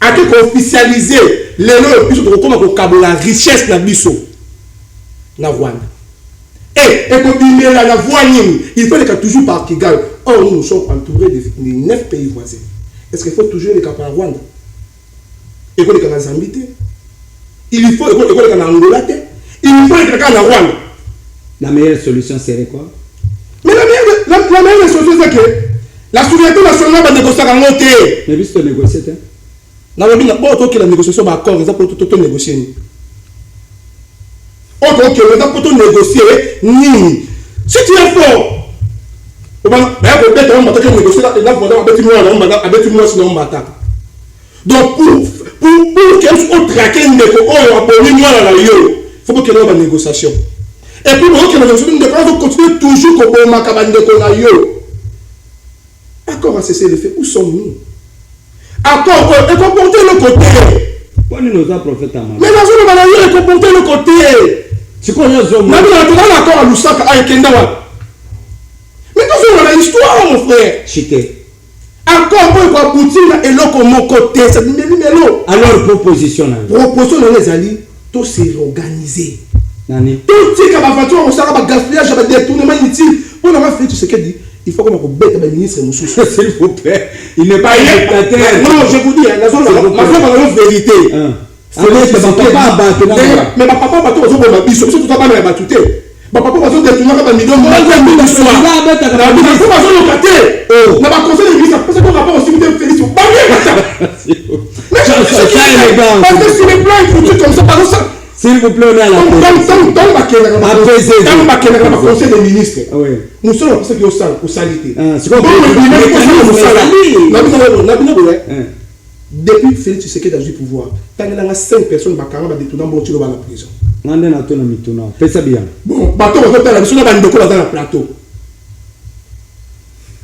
à que officialiser les lots biso to comme la richesse na biso. Na Rwanda. Et comme la voie, il faut les cas toujours par Kigali. Or, nous sommes entourés de 9 pays voisins. Est-ce qu'il faut toujours les cas par Rwanda? Il faut les cas en Zambie. Il faut les cas en Angola. Il faut les cas en Rwanda. La meilleure solution serait quoi? Mais la meilleure solution c'est que la souveraineté nationale va négocier en monté. Mais puisque négocier, la négociation va accord, ça peut tout négocier. Ok, on peut négocier. Si tu es fort, donc pour qu'on traque il faut que l'on ait une négociation. Et puis pour que la négociation continue toujours comme accord à cesser de faire. Où sommes-nous? Accord et comporter le côté. Mais nous avons prophète à mais la zone est comporter le côté. C'est quoi la zone? On a l'accord à Lusaka, à Kendawa. Mais dans une histoire, mon frère. Chité. encore pour aboutir na eloko moko te c'est numéro. Alors proposition les alliés tout se réorganiser. nani Tout ce qui va faire on sera gaspillage va détournement inutile. Pour la faire tout ce qu'il dit, il faut qu'on bête le ministre Moussou. s'il vous plaît, il n'est pas dictateur. Non, je vous dis, la zone ma vérité. Mais ma papa va tout aux autres biso, tout va pas battu. Ma papa va tout détourner comme un million de soir. Na ba conseil de ministre parce que rapport aussi de Félix. Pas bien. Mais parce que sur les plans écoutez comme ça par ça. S'il vous plaît, on est à la dans le conseil des ministres. Nous sommes parce que au salité. Depuis Félix Tshisekedi a eu pouvoir, tant qu'il y a 5 personnes qui ont détourné la prison. Bon, bateau va la mission dans le plateau.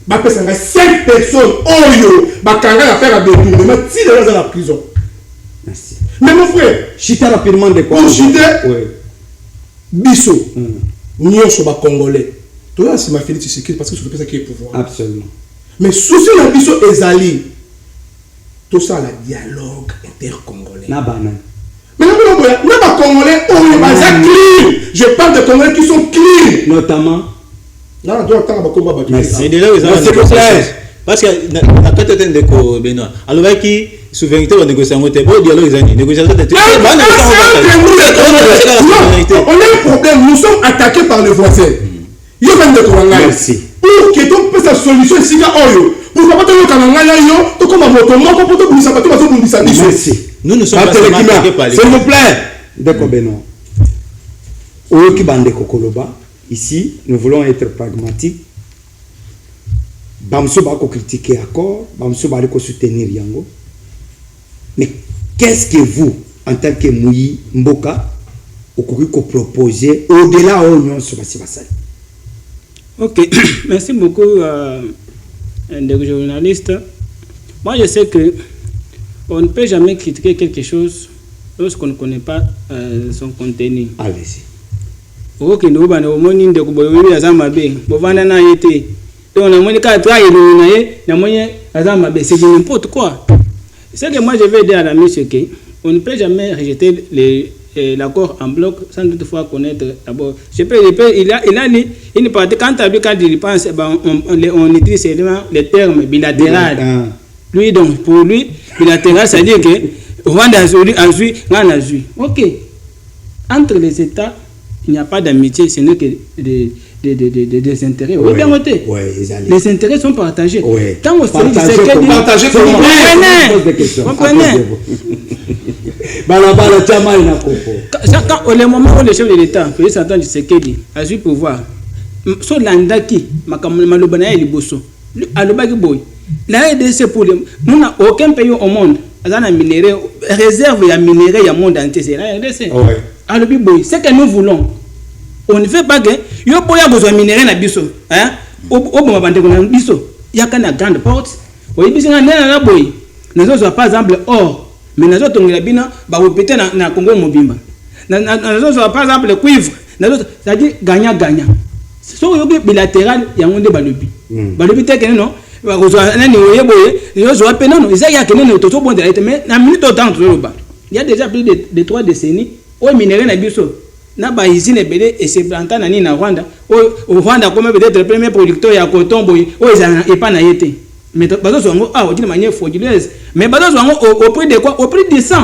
Ba pesa 5 personnes oyo bakanga la faire détournement si dans la prison. Merci. Mais mon frère, chita rapidement de quoi? Pour chiter, biso, nyonso ba congolais. Toi là c'est ma Félix Tshisekedi parce que c'est ça qui est pouvoir. Absolument. Mais souci la biso ezali. Tout ça la dialogue intercongolais. Na bana. Mais non, Congolais, je parle de Congolais qui sont clean. Notamment. C'est déjà parce que la tête de Benoît. Alors qui souveraineté ou négociation, bon dialogue les négociations de on a un problème, nous sommes attaqués par les voisins. Merci. Pour que tu puisses la solution ici pour que tu merci. Nous sommes attaqués par les s'il vous plaît. D'accord, Benoît. Ici, nous voulons être pragmatiques. Bamso va critiquer accord, Bamso va soutenir Yango. Mais qu'est-ce que vous, en tant que Mouyi Mboka, vous proposez au-delà de l'Union sur Ok, merci beaucoup, des journalistes. Moi, je sais que on ne peut jamais critiquer quelque chose lorsqu'on ne connaît pas son contenu. Allez-y. Ok, nous avons moni de kuboyoli azamabe. Bovanda na yete. Donc on a moni ka travailler na ye, na moni azamabe, c'est n'importe quoi. C'est que moi je vais dire à l'ami ce que on ne peut jamais rejeter l'accord en bloc sans toutefois connaître d'abord. Il a une partie quand il pense on utilise seulement les termes bilatéral. Lui donc pour lui bilatéral ça veut dire que Rwanda a joué, Ghana a joué. OK. Entre les États il n'y a pas d'amitié, ce n'est que des intérêts. Oui, bien noté. Les intérêts sont partagés. Tant que partagés, comprenez. Quand au moment où le chef de l'État, Félix Antoine Tshisekedi, a eu pouvoir, sur l'andaki, malobana et liboso, alobaki boy, la RDC pour nous n'a aucun pays au monde, a minéré, réserve ya minéré ya monde entier, c'est la RDC. Alobi boy, c'est que nous voulons. On ne fait pas que yo boya besoin minéré na biso, hein? Au bon bande ko na biso, ya kana grande porte. O yibisi na na boy. Nazo so par exemple or, mais nazo tongela bina ba opéter na Congo mobimba. Nazo so par exemple cuivre, nazo ça dit gagnant. So yo bilatéral ya ngonde balobi. Balobi te que non. Ba ko so na ni oye boye, yo so pe non, isa ya que non to so bon de mais na minute autant to lo ba. Il y a déjà plus de 3 décennies o minéré na biso. Na ba usine belé et c'est plantant na ni na Rwanda. Au Rwanda comme peut-être le premier producteur ya coton boy, o et pas na yete. Mais bazo so ngo d'une manière frauduleuse. Mais bazo so ngo au prix de quoi? Au prix de 100.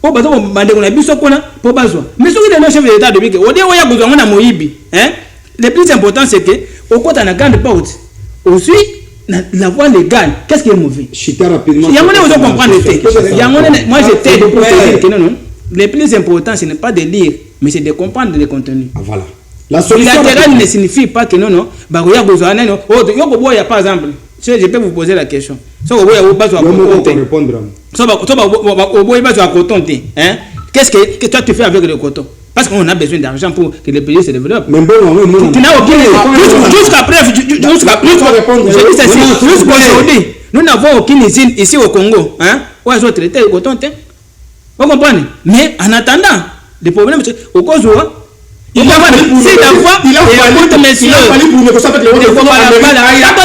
O bazo bande ko na biso kona pour bazo. Mais ce qui est le chef de l'État de Bike, o de o ya besoin na moyibi, hein? Le plus important c'est que au côté na grande porte. Aussi la voie légale, qu'est-ce qui est mauvais? Chita rapidement. Il y a moyen de comprendre le texte. Moi je t'aide pour te dire que non. Le plus important, ce n'est pas de lire, mais c'est de comprendre le contenu. Voilà. La solution bilatérale ne signifie pas que non. Bah, il y a besoin d'un autre. Il y a par exemple, je peux vous poser la question. Ça, vous voyez, répondre. Ça, vous voyez, qu'est-ce que toi tu fais avec le coton? Parce qu'on a besoin d'argent pour que le pays se développe. Mais bon, tu n'as aucune. Jusqu'à preuve, jusqu'à aujourd'hui, nous n'avons aucune usine ici au Congo. Où est-ce que traiter le coton? Vous comprenez? Mais en attendant, le problème c'est au cause où Il a fallu pour négocier avec les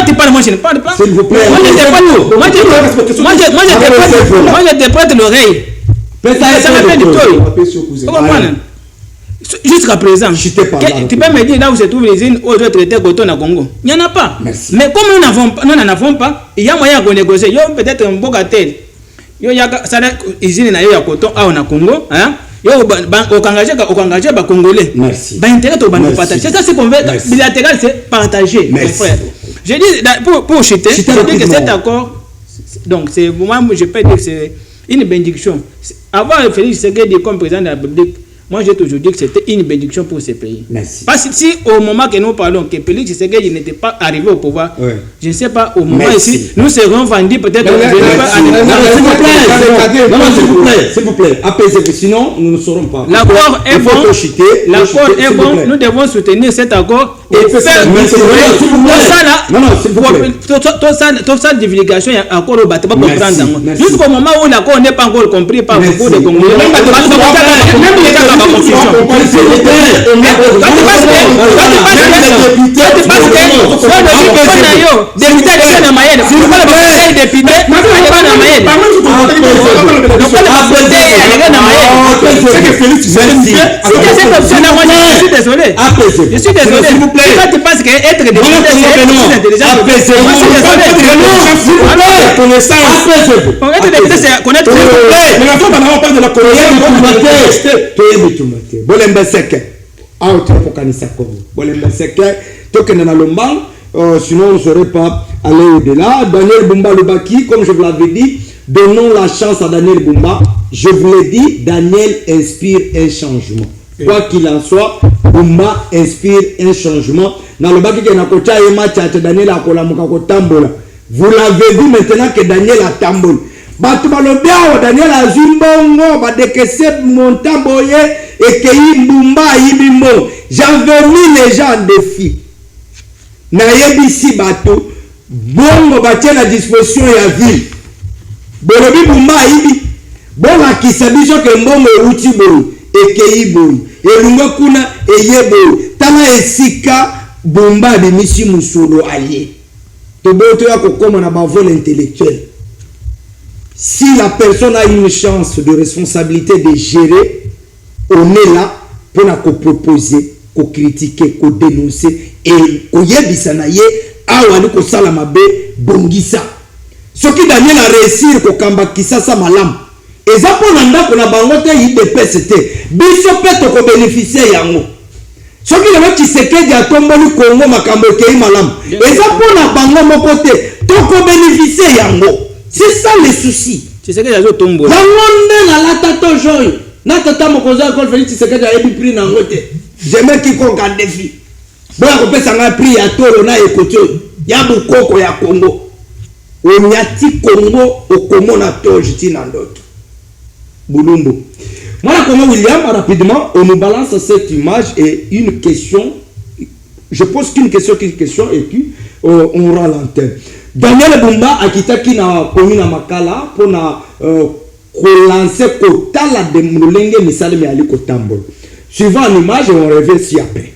tu parles, moi je ne parle pas. S'il vous plaît. Moi je te prête l'oreille. Ça me fait du tort. Jusqu'à présent, tu peux me dire là où se trouvent les îles où je traité coton à Congo. Il n'y en a pas. Merci. Mais comme nous n'en avons pas, il y a moyen de négocier. Il y a peut-être un beau gâtel. Il y a une usine à coton à Congo. Au Congolais, Congolais. Merci. Intérêt au partager. C'est ça ce qu'on veut. Bilatéral, c'est partager. Je dis, pour chuter, je dis que cet accord, donc c'est moi, je peux dire que c'est une bénédiction. Avoir Félix Tshisekedi comme président de la République, moi j'ai toujours dit que c'était une bénédiction pour ce pays. Merci. Parce que si au moment que nous parlons, que Félix Tshisekedi n'était pas arrivé au pouvoir, je ne sais pas, au moment ici, nous serons vendus peut-être. S'il vous plaît, apaisez-vous, sinon nous ne saurons pas. L'accord est bon, nous devons soutenir cet accord et faire toute ça divulgation encore au bâtiment pour comprendre. Jusqu'au moment où l'accord n'est pas encore compris par beaucoup de Congolais. Je suis désolé. S'il vous plaît. Quand tu penses qu'être député, c'est intelligent. C'est connaître. Sinon on ne saurait pas aller au-delà. Daniel Bumba Lubaki, comme je vous l'avais dit, donnons la chance à Daniel Bumba. Je vous l'ai dit, Daniel inspire un changement. Quoi qu'il en soit, Bumba inspire un changement. Daniel vous l'avez vu maintenant que Daniel a tambour. Daniel a zimbongo, badekese montamboye et que Bumba ibimbo. J'avais mis les gens en défi. Na yebisi bato bongo batie na disposition ya ville. Bolobi Bumba ibi. Bonga kisabiso ke mbongo euti boy ekei boy. Elunga kuna eyebo. Tana esika Bumba de misi musolo aye. Toboto ya kokoma na ba vol intellectuel. Si la personne a une chance de responsabilité de gérer, on est là pour la proposer, critiquer, dénoncer et oyebisa na ye awali ko sala mabe bongisa. Ce qui Daniel a réussi ko kambakisa sa malam. Eza pona ndako na bango te IDPS te. Biso peto ko bénéficier yango. Ce qui le Tshisekedi a tomboli Congo makambo ke malam. Eza pona bango moko te to ko bénéficier yango. C'est ça le souci. Tshisekedi a tombo. La monde na la tato joy. Na tata mokoza ko Félix Tshisekedi a ebi prix na ngote. J'aime qui qu'on a défi. Bon ko pesa nga prix ya tolo na ekoto. Ya bukoko ya Congo. Onyati Congo okomona toji tina ndoto. Bulumbu. Voilà comment William rapidement on nous balance cette image et une question. Je pose qu'une question et puis on rend l'antenne. Daniel Bumba a quitté qui na commune à Makala pour na relancer kotala de mulenge misale me ali kotambo. Suivant l'image on revient si après.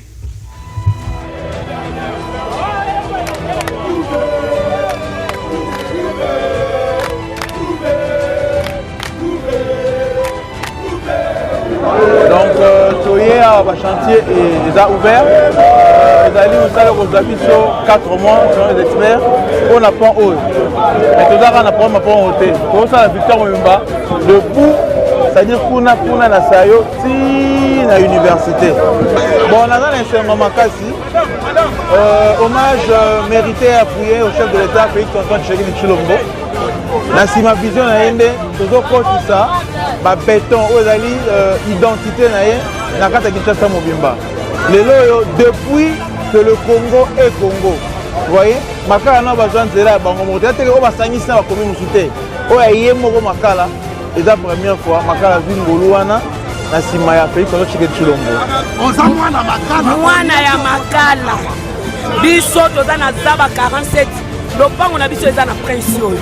Le chantier est déjà ouvert. Les alliés au salaire aux amis sur 4 mois, selon les experts, on apprend haut. Mais tout ça, on apprend ma point haute. Pour ça, la victoire Mumba, debout, c'est-à-dire qu'on a na sayo, si na université. Bon, on a dans l'enseignement Makasi, hommage mérité et appuyé au chef de l'État, Félix Tshisekedi Tshilombo. Dans ma vision, toujours coach ça, béton, identité na kata Kinshasa Mobimba. Depuis que le Congo est Congo, vous voyez, Makala n'a pas besoin de là, on va dire que Basangis n'a pas commis mon soutien. On a eu mon Makala, et la première fois, Makala vit Ngoluana, na Simaya Félix Tshisekedi Tshilombo. On s'en voit na Makala. Mwana ya Makala. Biso toza na Zaba 47. Lopango na biso eza na pression.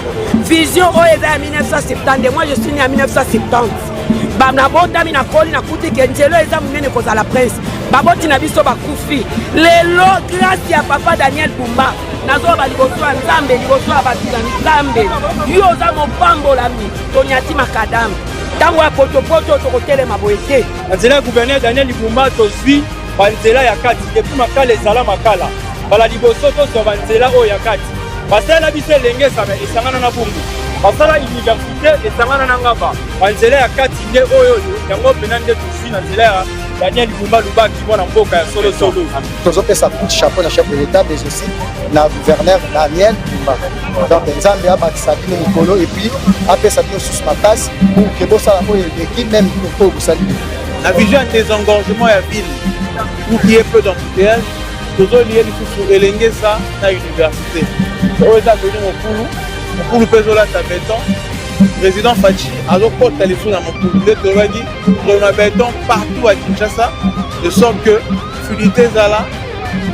Vision o eza ya 1970. Moi je suis né en 1970. Bamna bota mina koli na kuti kenjelo eza munene koza la prince. baboti na biso bakufi lelo grâce ya papa Daniel Bumba nazoba liboso ya Nzambe liboso ya bato na Nzambe yo oza mopambolami tonyati makadamu ntango ya potopoto tokotelema boye te na nzela ya gouverneur Daniel Bumba tozwi banzela ya kati depuis makala ezala makala bala liboso tozwa banzela oyo ya kati basala biso elenge esangana na bungu basala université esangana na ngamba banzela ya kati nde oyo yango mpena nde tozwi na nzela ya Daniel Bumba Lubaki mwana mboka ya solo solo tozopesa coup de chapeau na chef de l'état mais aussi na gouverneur Daniel Bumba donc Nzambe abakisa bino mikolo et puis apesa bino sous makasi pour que bosala oyo eleki même pour bosali la vision des engorgements ya ville pour qu'il y ait peu d'embouteillage tozoliye lisusu elenge sa na université oyo eza venu mokulu mpe ezolata béton président Fachi azokota lisu na mokulu nde tolobaki tozona béton partout à Kinshasa de sorte que fluidité ezala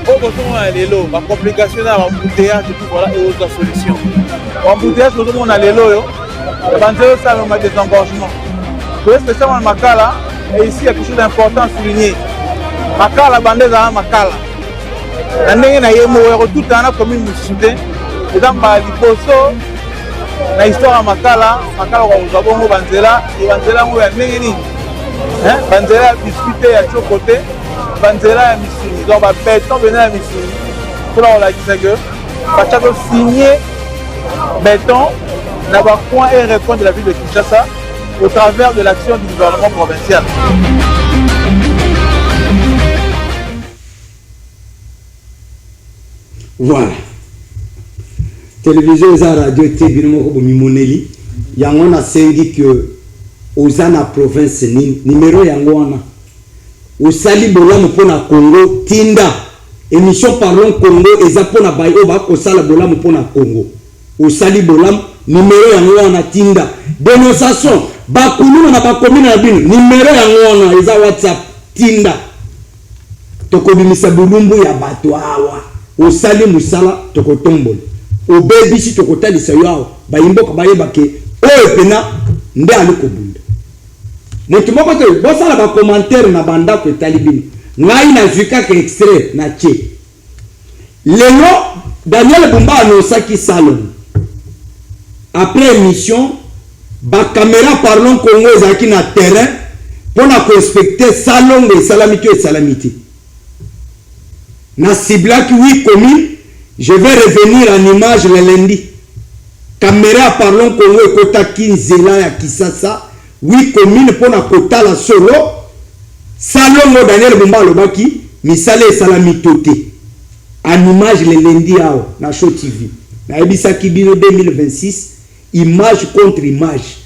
oyo bozomona lelo bacomplication na bambouteillage epuis voilà eozwa solution bambouteillage bozomona lelo oyo banzela osalema désengorgement toye spécialement na makala et ici il y a quelque chose d'important à souligner makala bande ezala makala na ndenge na ye moko ekotutana na commune mosusu te eza mbala liboso na histoire ya makala kozwa bongo banzela yango ya ndenge nini banzela ya biskuit te ya tioko te banzela ya misuni donc babeton bena ya misuni mpona kolakisa ke batia kosigne béton na bacoin et recoin de la ville de Kinshasa au travers de l'action du gouvernement provincial. Voilà. Télévision et radio te bino moko mimoneli yango na sengi que ozana province ni numéro yango wana osali bolamu pona Congo tinda émission parlons Congo eza pona bayo ba kosala bolamu pona Congo osali bolamu numéro yango wana tinda dénonciation bakulu na bakomina na bino numéro yango wana eza WhatsApp tinda tokobimisa bulumbu ya bato awa osali musala tokotombola obebisi tokotalisa yo bayimboka bayeba ke oyo pena nde ali kobunda moto moko te bosala ba commentaire na banda ko etali bino ngai na zika ke extrait na che lelo Daniel Bumba anosaki salon après émission ba caméra parlons Congo ezaki na terrain pour na inspecter salon et salamité na ciblaki 8 communes. Je vais revenir en image le lundi. Caméra parlons Congo et Kota Kinzela ya Kisasa. 8 communes pour na Kota la solo. Salon Daniel Bumba Lobaki. Misale salamitote. En image le lundi ao. Na Show TV. Na Ebisa Kibino 2026. Image contre image.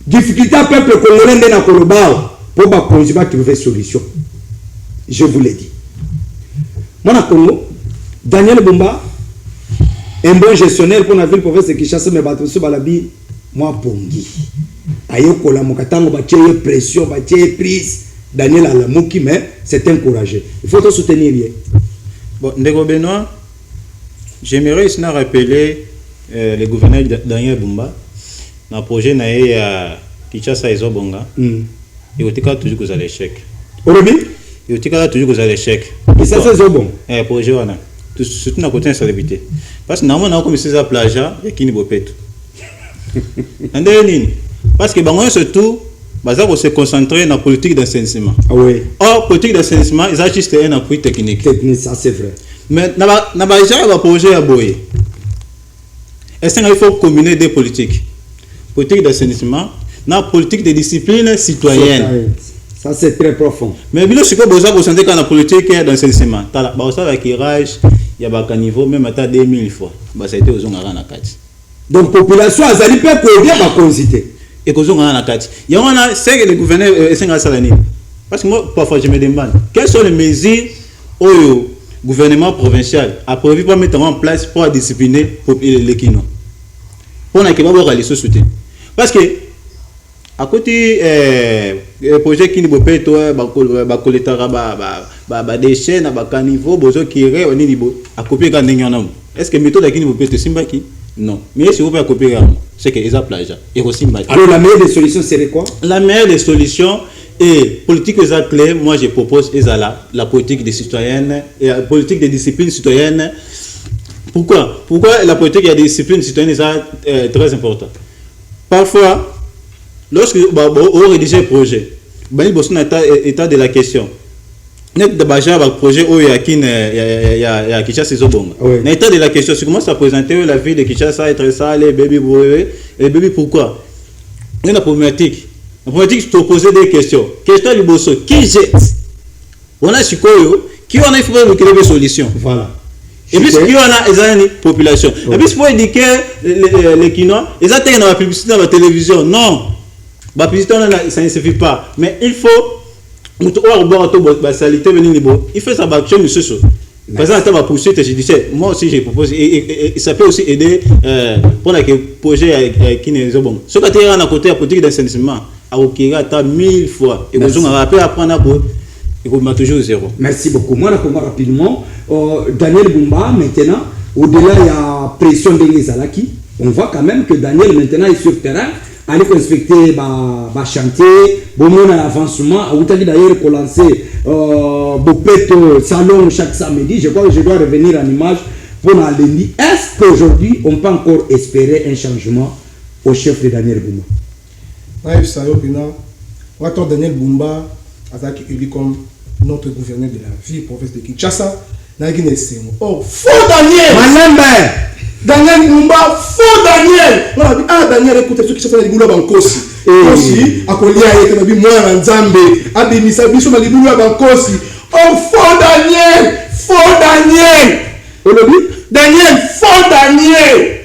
Difficulté à peuple congolais de na Kolobao. Pour ba conjugat trouver solution. Je vous l'ai dit. Mon Congo. Daniel Bumba, un bon gestionnaire pour la ville province de Kinshasa, mais bateau sur Balabi, moi Pongi. Ayoko la mokatango batie pression, batie prise. Daniel Alamuki, mais c'est encouragé. Il faut te soutenir bien. Bon, Ndego Benoît, j'aimerais ici rappeler le gouverneur Daniel Bumba, dans le projet à Kinshasa et Zobonga, il y a toujours à l'échec. Orobi? Il y a toujours à l'échec. Et ça, c'est Zobon? Projet, voilà. Surtout dans le côté insalubrité. Parce que normalement, on a commencé à plagiat, il y a qui n'y a pas. Parce que surtout, on se concentrer dans la politique d'assainissement. Ah oui. Or, politique d'assainissement, il y a juste un appui technique. Technique, ça c'est vrai. Mais dans le projet à Boye, est-ce qu'il faut combiner des politiques? Politique d'assainissement, la politique de discipline citoyenne. Ça c'est très profond. Mais bien sûr, vous avez la politique d'assainissement. Il y a un tirage, il y a un niveau, même à 2000 fois. Ça a été aux Ongaranakati. Donc, la population a zali peu pour aider ma consité. Et aux Ongaranakati. Il y a c'est que le gouverneur est Salani. Parce que moi, parfois, je me demande quelles sont les mesures au gouvernement provincial a prévu pour mettre en place pour discipliner les Kino. Pour ne pas avoir les soutien. Parce que, à côté projet qui nous peut toi ba collectera ba déchets na ba caniveau bozo qui est au niveau à copier quand n'en est-ce que méthode qui nous peut te simbaki non mais si vous pouvez copier c'est que ils a plagiat et aussi alors la meilleure des solutions serait quoi? La meilleure des solutions Et politique est claire, moi je propose la politique des citoyennes et la politique des disciplines citoyennes. Pourquoi la politique des disciplines citoyennes est très importante. Parfois, lorsque on rédige un projet, il y a de la question. D'abord, un projet où il y a Kinshasa Zobonga. Il y a de la question. Si commence à présenter la vie de Kinshasa, être ça, les bébés, pourquoi? Il y a une problématique. La problématique, c'est de poser des questions. Question du bosso, qui jette? On a su quoi? Qui on a fait pour créer des solutions? Voilà. Et puis, qui on a une population. Et puis, il faut indiquer les Kinois, ils atteignent la publicité dans la télévision. Non. La publicité, ça ne suffit pas. Mais il faut. Il fait sa action, monsieur. Par exemple, la poursuite judiciaire, moi aussi je propose, et ça peut aussi aider pour le projet qui n'est pas bon. Ce que tu as à côté de la politique d'assainissement, à Okira, tu as 1000 fois. Et vous avez apprendre à toujours zéro. Merci beaucoup. Moi, rapidement, Daniel Bumba, maintenant, au-delà de la pression de Zalaki, on voit quand même que Daniel maintenant est sur le terrain. Aller inspecter le chantier, bon mon avancement, vous avez d'ailleurs lancé salon chaque samedi. Je crois que je dois revenir en image pour lundi. Est-ce qu'aujourd'hui on peut encore espérer un changement au chef de Daniel Bumba? Oui, ça y est, Daniel Bumba a été élu comme notre gouverneur de la ville, province de Kinshasa. Oh, faux Daniel! Daniel Bumba, faux Daniel! Daniel, écoute, ceux qui sont dans les boulots bancosi. Aussi, à Kolia, il y a des mois en Zambé, à des misabiso dans les boulots bancosi. Oh, faux Daniel! Faux Daniel! Daniel, faux Daniel!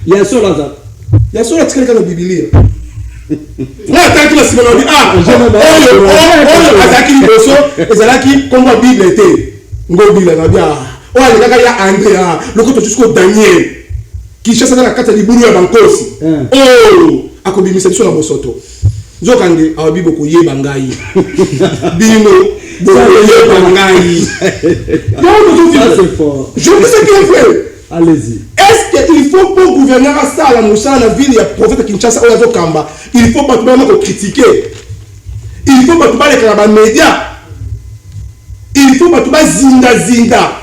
Il y a un seul hasard. Il y a un seul hasard dans la Bible. Là, tant que la semaine, on dit, attaquer les bosso, et c'est là qui, comme la Bible était. Ngo Bible, on a bien. Oh, il y a André, le côté jusqu'au Daniel, qui cherche dans la carte de Boulou à Bankosi. Oh, à Kobi, c'est sur la Bosoto. Zokande, à Bibo Koye Bangaï. Bino, Boye Bangaï. Je dis ce qu'il fait. Allez-y. Est-ce qu'il faut pour gouverneur à ça, la Moussa, la ville, il y a prophète Kinshasa, Oyazo Kamba, il faut pas tout le monde critiquer. Il faut pas tout le monde les médias. Il faut pas tout le monde zinda.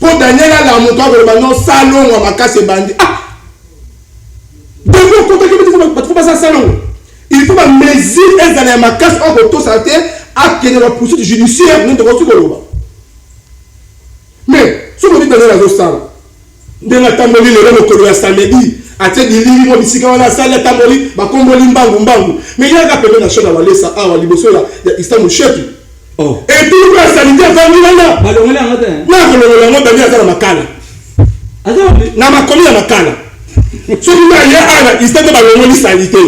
Pour Daniel, la montre que le salon ou ma casse bandit. Ah! Donc, il faut pas ça salon. Il faut pas mesure un dans ma casse en retour sur la terre à qu'il y ait la poursuite judiciaire. Mais, si on dit Daniel à Zosala, dans la tamoli, le rôle de samedi, à tel qu'il y a des gens qui salle la tamoli, ma comboli mbangu. Mais il y a un gars qui a fait la laisse à Liboso, il y a un chef. Oh. Et tout le monde sanitaire va venir là. Non, le monde Daniel à la makala. Na makomi à makala. Ce qui m'a dit, il s'est dit que le monde sanité.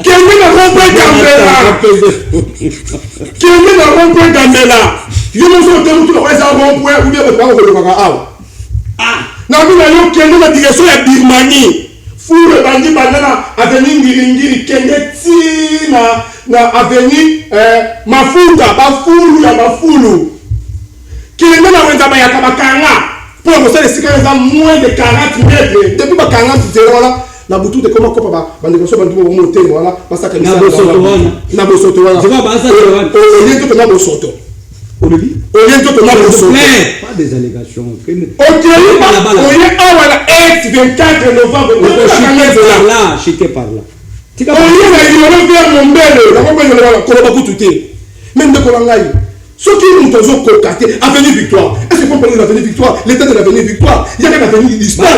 Quelqu'un n'a rompé Gambela. Quelqu'un n'a rompé Gambela. Je me suis dit que tout le reste a rompé ou bien le parent de Kaka. Ah, n'a vu quelqu'un dans la direction de Birmanie. Fou le bandit banana avenue Ngiringiri Kengeti na avenue Mafuta bafulu ya bafulu. Kilenda na wenza ba yakabakanga. Pour me faire les à moins de 40 mètres. Depuis ba 40 là na butu de comment kopa ba négocier ba ndumo monter voilà parce que na bosoto wana. Je vois ba ça au lieu de na bosoto. Au lieu de na bosoto. Pas des allégations. OK, on est à 24 novembre. Là, chiqué par là. On est vers mon bel, la compagnie de la Kolobakututé. Même de Kolangaï. Ce qui nous faisons cocater, avenue Victoire. Est-ce qu'on parle de l'avenue Victoire, l'état de l'avenue Victoire? Il y a une avenue d'histoire.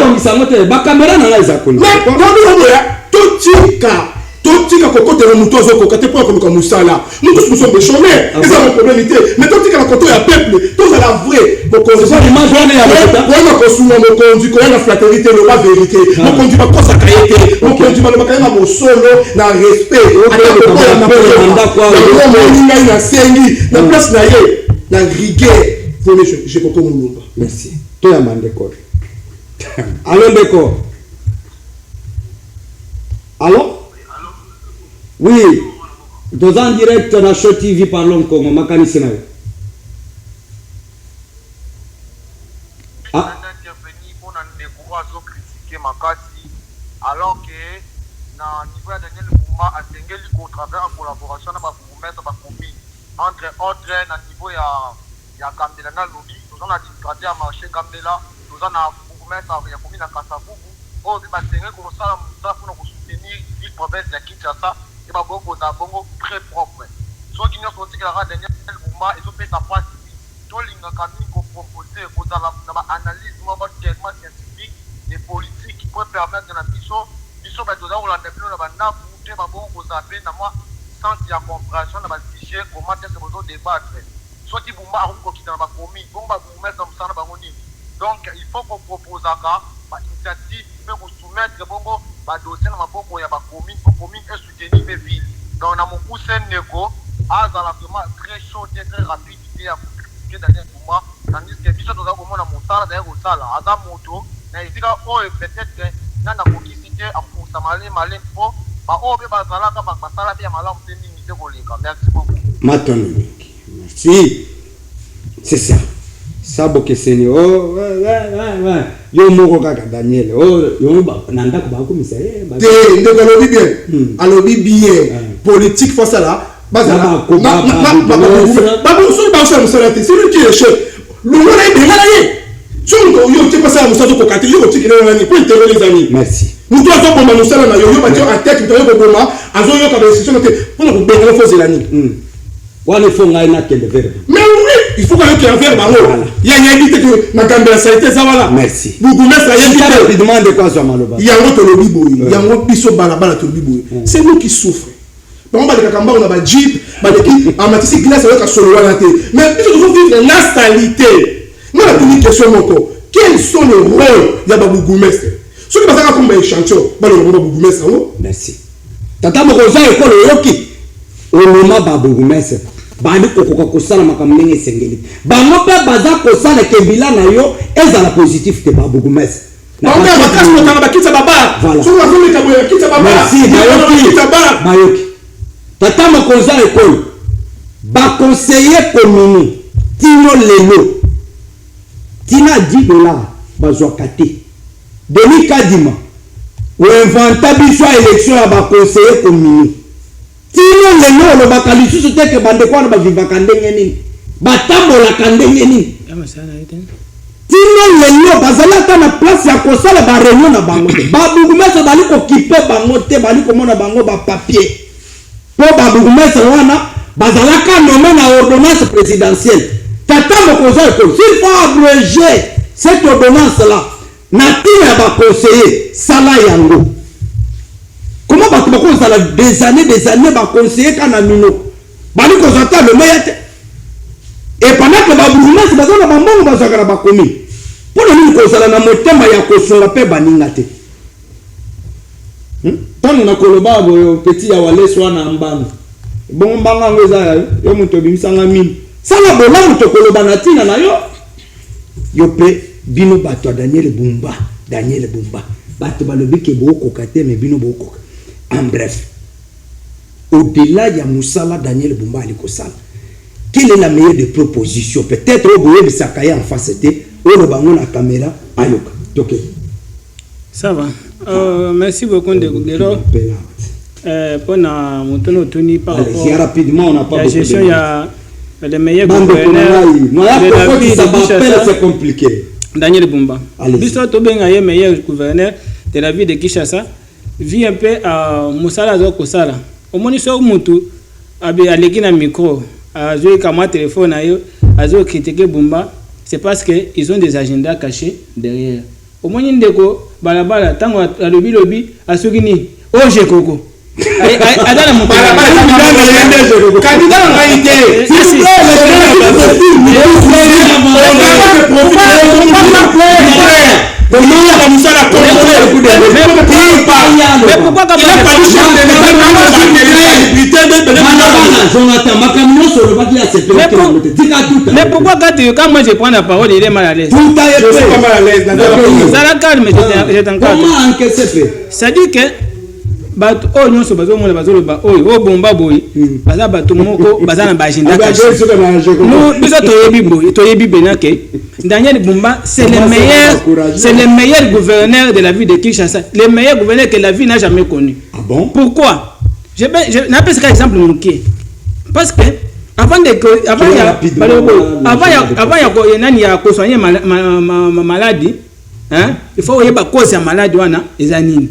Ba caméra na la izakoni. Mais non, totika kokote na muto zo kokate pour comme musala. Nous tous nous sommes des chômeurs. C'est ça mon problème était. Mais totika na koto ya peuple, tout ça la vraie. Bon c'est ça l'image on est avec. Pour ma kosuma mo kondu ko na fraternité le la vérité. Mo kondu ba kosa kayete. Mo kondu ba bakaya na mo solo na respect. Na sengi na place na ye na rigueur. Je koko mulumba. Merci. Toi man décor. Allô décor. Allô? Oui, dans un direct na Show TV parlons Congo, makani sina. Ah. On a critiqué Makasi alors que na niveau ya Daniel Bumba a Sengeli au travers en collaboration na ba bourgmestre ba commune entre autres na niveau ya Gambela na lobby nous on a administrateur à marché Gambela nous on a bourgmestre ya commune na Kasavubu oh ba tenga ko sala mutsa pour nous soutenir ville province ya Kinshasa et ba bongo za bongo très propre so qui nous sorti que la Daniel Bumba et so fait sa face to linga kamini ko proposer ko za na analyse mo ba tellement scientifique et politique qui peut permettre de la biso ba doza ko la ndebino na ba na te ba bongo ko za pe na moi sans ya compréhension na ba sujet comment est-ce que vous débattre so qui Bumba ko kita na ba komi bongo ba mettre comme ça na ba ngoni donc il faut qu'on propose à ba initiative peut vous soumettre bongo ba dossier na maboko ya ba commune pour commune et soutenir mes villes donc na moku sen nego azala vraiment très chaud et très rapide ya que Daniel Bumba tandis que biso doza ko mona mosala d'ailleurs ko sala aza moto na isika o peut-être na ko kisite a ko samale male po ba o be bazala ka ba sala bien malamu te mingi te ko leka merci beaucoup Matoni merci c'est ça sabo keseni oh ouais yo moko kaka Daniel oh yo ba nanda ko ba ko misere ba te ndeko alobi bien politique faut ça là bazala c'est lui qui est chef le monde est bien là yo tu passer à Moussa ko kati yo tu kina nani pour interroger les amis merci nous doit pas bomba Moussa na yo ba en tête to yo bomba azo yo ka décision te pour nous benga faut zelani wane fo ngai na kende verbe mais oui il faut que yo qui verbe bango ya dit que na Gambela ça a été ça voilà merci bougumestre ya dit que demande quoi sur maloba yango to lobi boy yango biso balabala to lobi boy c'est nous qui souffrons on va dire kamba on a ba jeep ba qui amatisi glace avec solo wana te mais biso devons vivre la stabilité moi la petite question moko quels sont les rôles ya ba bougumestre ceux qui basaka comme échantillon ba le ba bougumestre merci tata moko za ekolo yoki oloma ba bougumestre bandi kokoka kosala makambo ndenge esengeli bango mpe baza kosala kebila na yo ezala positif te ba bougumestre bayoki tata mokonzi ya ekolo baconseiller commune tino lelo tina $10 bazwaka te Denis Kadima oinventa biso ya élection ya baconseiller commune tino lelo olobaka lisusu te ke bandeko wana bavivaka ndenge nini batambolaka ndenge nini tino lelo bazalaka na place ya kosala bareunion na bango te babougumestre bali kokipe bango te bali komona bango bapapier po babougumestre wana bazalaka nome na ordonnance présidentielle tata mokonzi ya ekolo s'il faut abréger cette ordonnance là na tina ya baconseiller sala yango comment bato bakozala des années baconseiller kana mino bali kozata le meilleur te et pendant que babougumestre baza na bambongo bazwaka na bakomi mpona nini kozala na motema ya kosunga mpe baninga te ntango na koloba boyo peti ya waleso wana mbanga bongo mbanga yango eza yo moto obimisanga mini sala bolamu tokoloba na ntina na yo mpe bino bato ya Daniel Bumba bato balobi ke bookoka te me bino bookoka en bref au-delà ya mosala Daniel Bumba ali kosala quelle est la meilleure des propositions peut-être oboyebisaka ye en face te oyo bango na caméra ayoka toke ça va merci beaucoup Ndekugelo pour na motono tuni par rapport rapidement on n'a pas la gestion il y a le meilleur gouverneur c'est compliqué Daniel Bumba biso to benga ye meilleur gouverneur de la ville de Kinshasa vit un peu à Moussala Zoko Sala au moni so mutu abi aleki na micro azo kama téléphone ayo azo critiquer Bumba c'est parce que ils ont des agendas cachés derrière au moni ndeko balabala tango alobi asukini oje koko adala mo candidat en réalité mais pourquoi quand moi je prends la parole il est mal à l'aise? Je suis pas mal à l'aise. Ça la calme, j'étais en calme. Comment encaisser? Ça dit que bato o nyonso bazomona bazoloba oyo o bomba boy baza bato moko baza na bagenda kashi no biso toyebi benake Daniel Bumba c'est le meilleur gouverneur de la ville de Kinshasa, le meilleur gouverneur que la ville n'a jamais connu. Ah bon? Pourquoi? Je n'appelle ça exemple moqué. Parce que avant il y a soigner maladie, hein, il faut y avoir cause de maladie wana ezanini.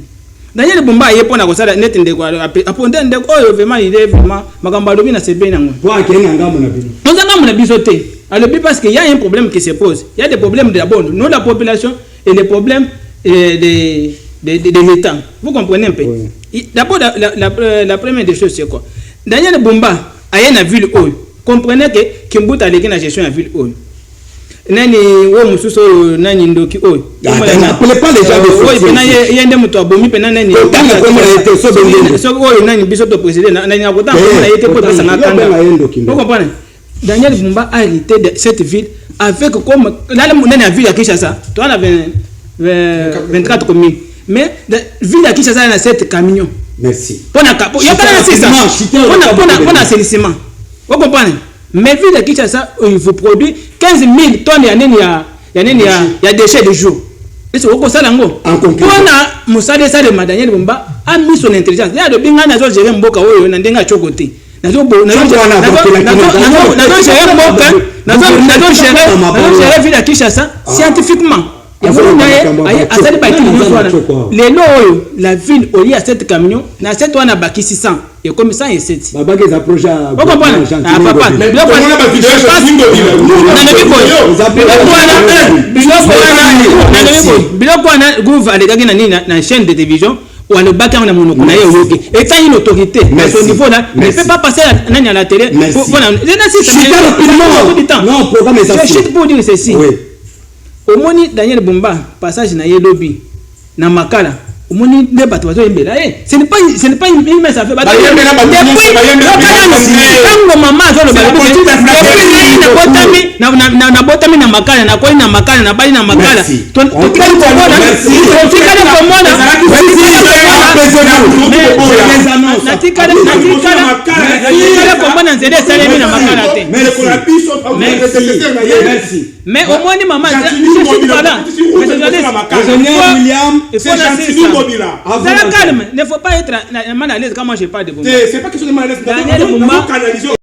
Daniel Bumba yepo na kosala net ndeko aponde ndeko oyo vraiment il est vraiment makamba lobi na sebe nango. Pour akenga ngambo na bino. On a ngambo na bisoté. Alors parce qu'il y a un problème qui se pose. Il y a des problèmes d'abord, non la population et les problèmes de l'État. Vous comprenez un peu? Oui. D'abord la première des choses c'est quoi? Daniel Bumba a une ville où comprenez que Kimbuta a la gestion de la ville où nani wo mususo nani ndoki oy appelez pas les gens de oy pena yende muto abomi pena nani so oy nani biso to président nani akota ko na yete ko sanga kanga vous comprenez? Daniel Bumba a hérité de cette ville avec comme là le nani a ville à Kinshasa to on avait 24 communes mais la ville à Kinshasa a 7 camions. Merci Pona capo ya kana c'est ça pona assainissement vous comprenez? Mais vu de Kinshasa, il faut produire 15 000 tonnes de déchets de jour. Et c'est au ça lango. On a Moussade ça de Daniel Bumba a mis son intelligence. Il y a de bien nazo gérer mboka oyo na ndenga chokote. Nazo gérer ville de Kinshasa scientifiquement. La ville au lieu à 7 camions, na 7 wana baki 600 et comme ça et 7. Baba que ça projet. Vous comprenez? Ah papa. Biloko wana gouv alekaki na nini na chaîne de télévision ou le bac en monoko na yoki. Et quand une autorité à ce niveau là ne peut pas passer à la télé. Voilà. Non, programme est ça. Je suis pour dire ceci. Au moni Daniel Bumba passage na yelobi na makala au moni ne bato bazo yembela ce n'est pas une messe à faire bato tango mama zo na botami na makala na koi na makala na bali na makala mais au moins ni maman calme, ne faut pas être mal à l'aise quand moi je parle de Bumba. C'est pas question de mal à l'aise.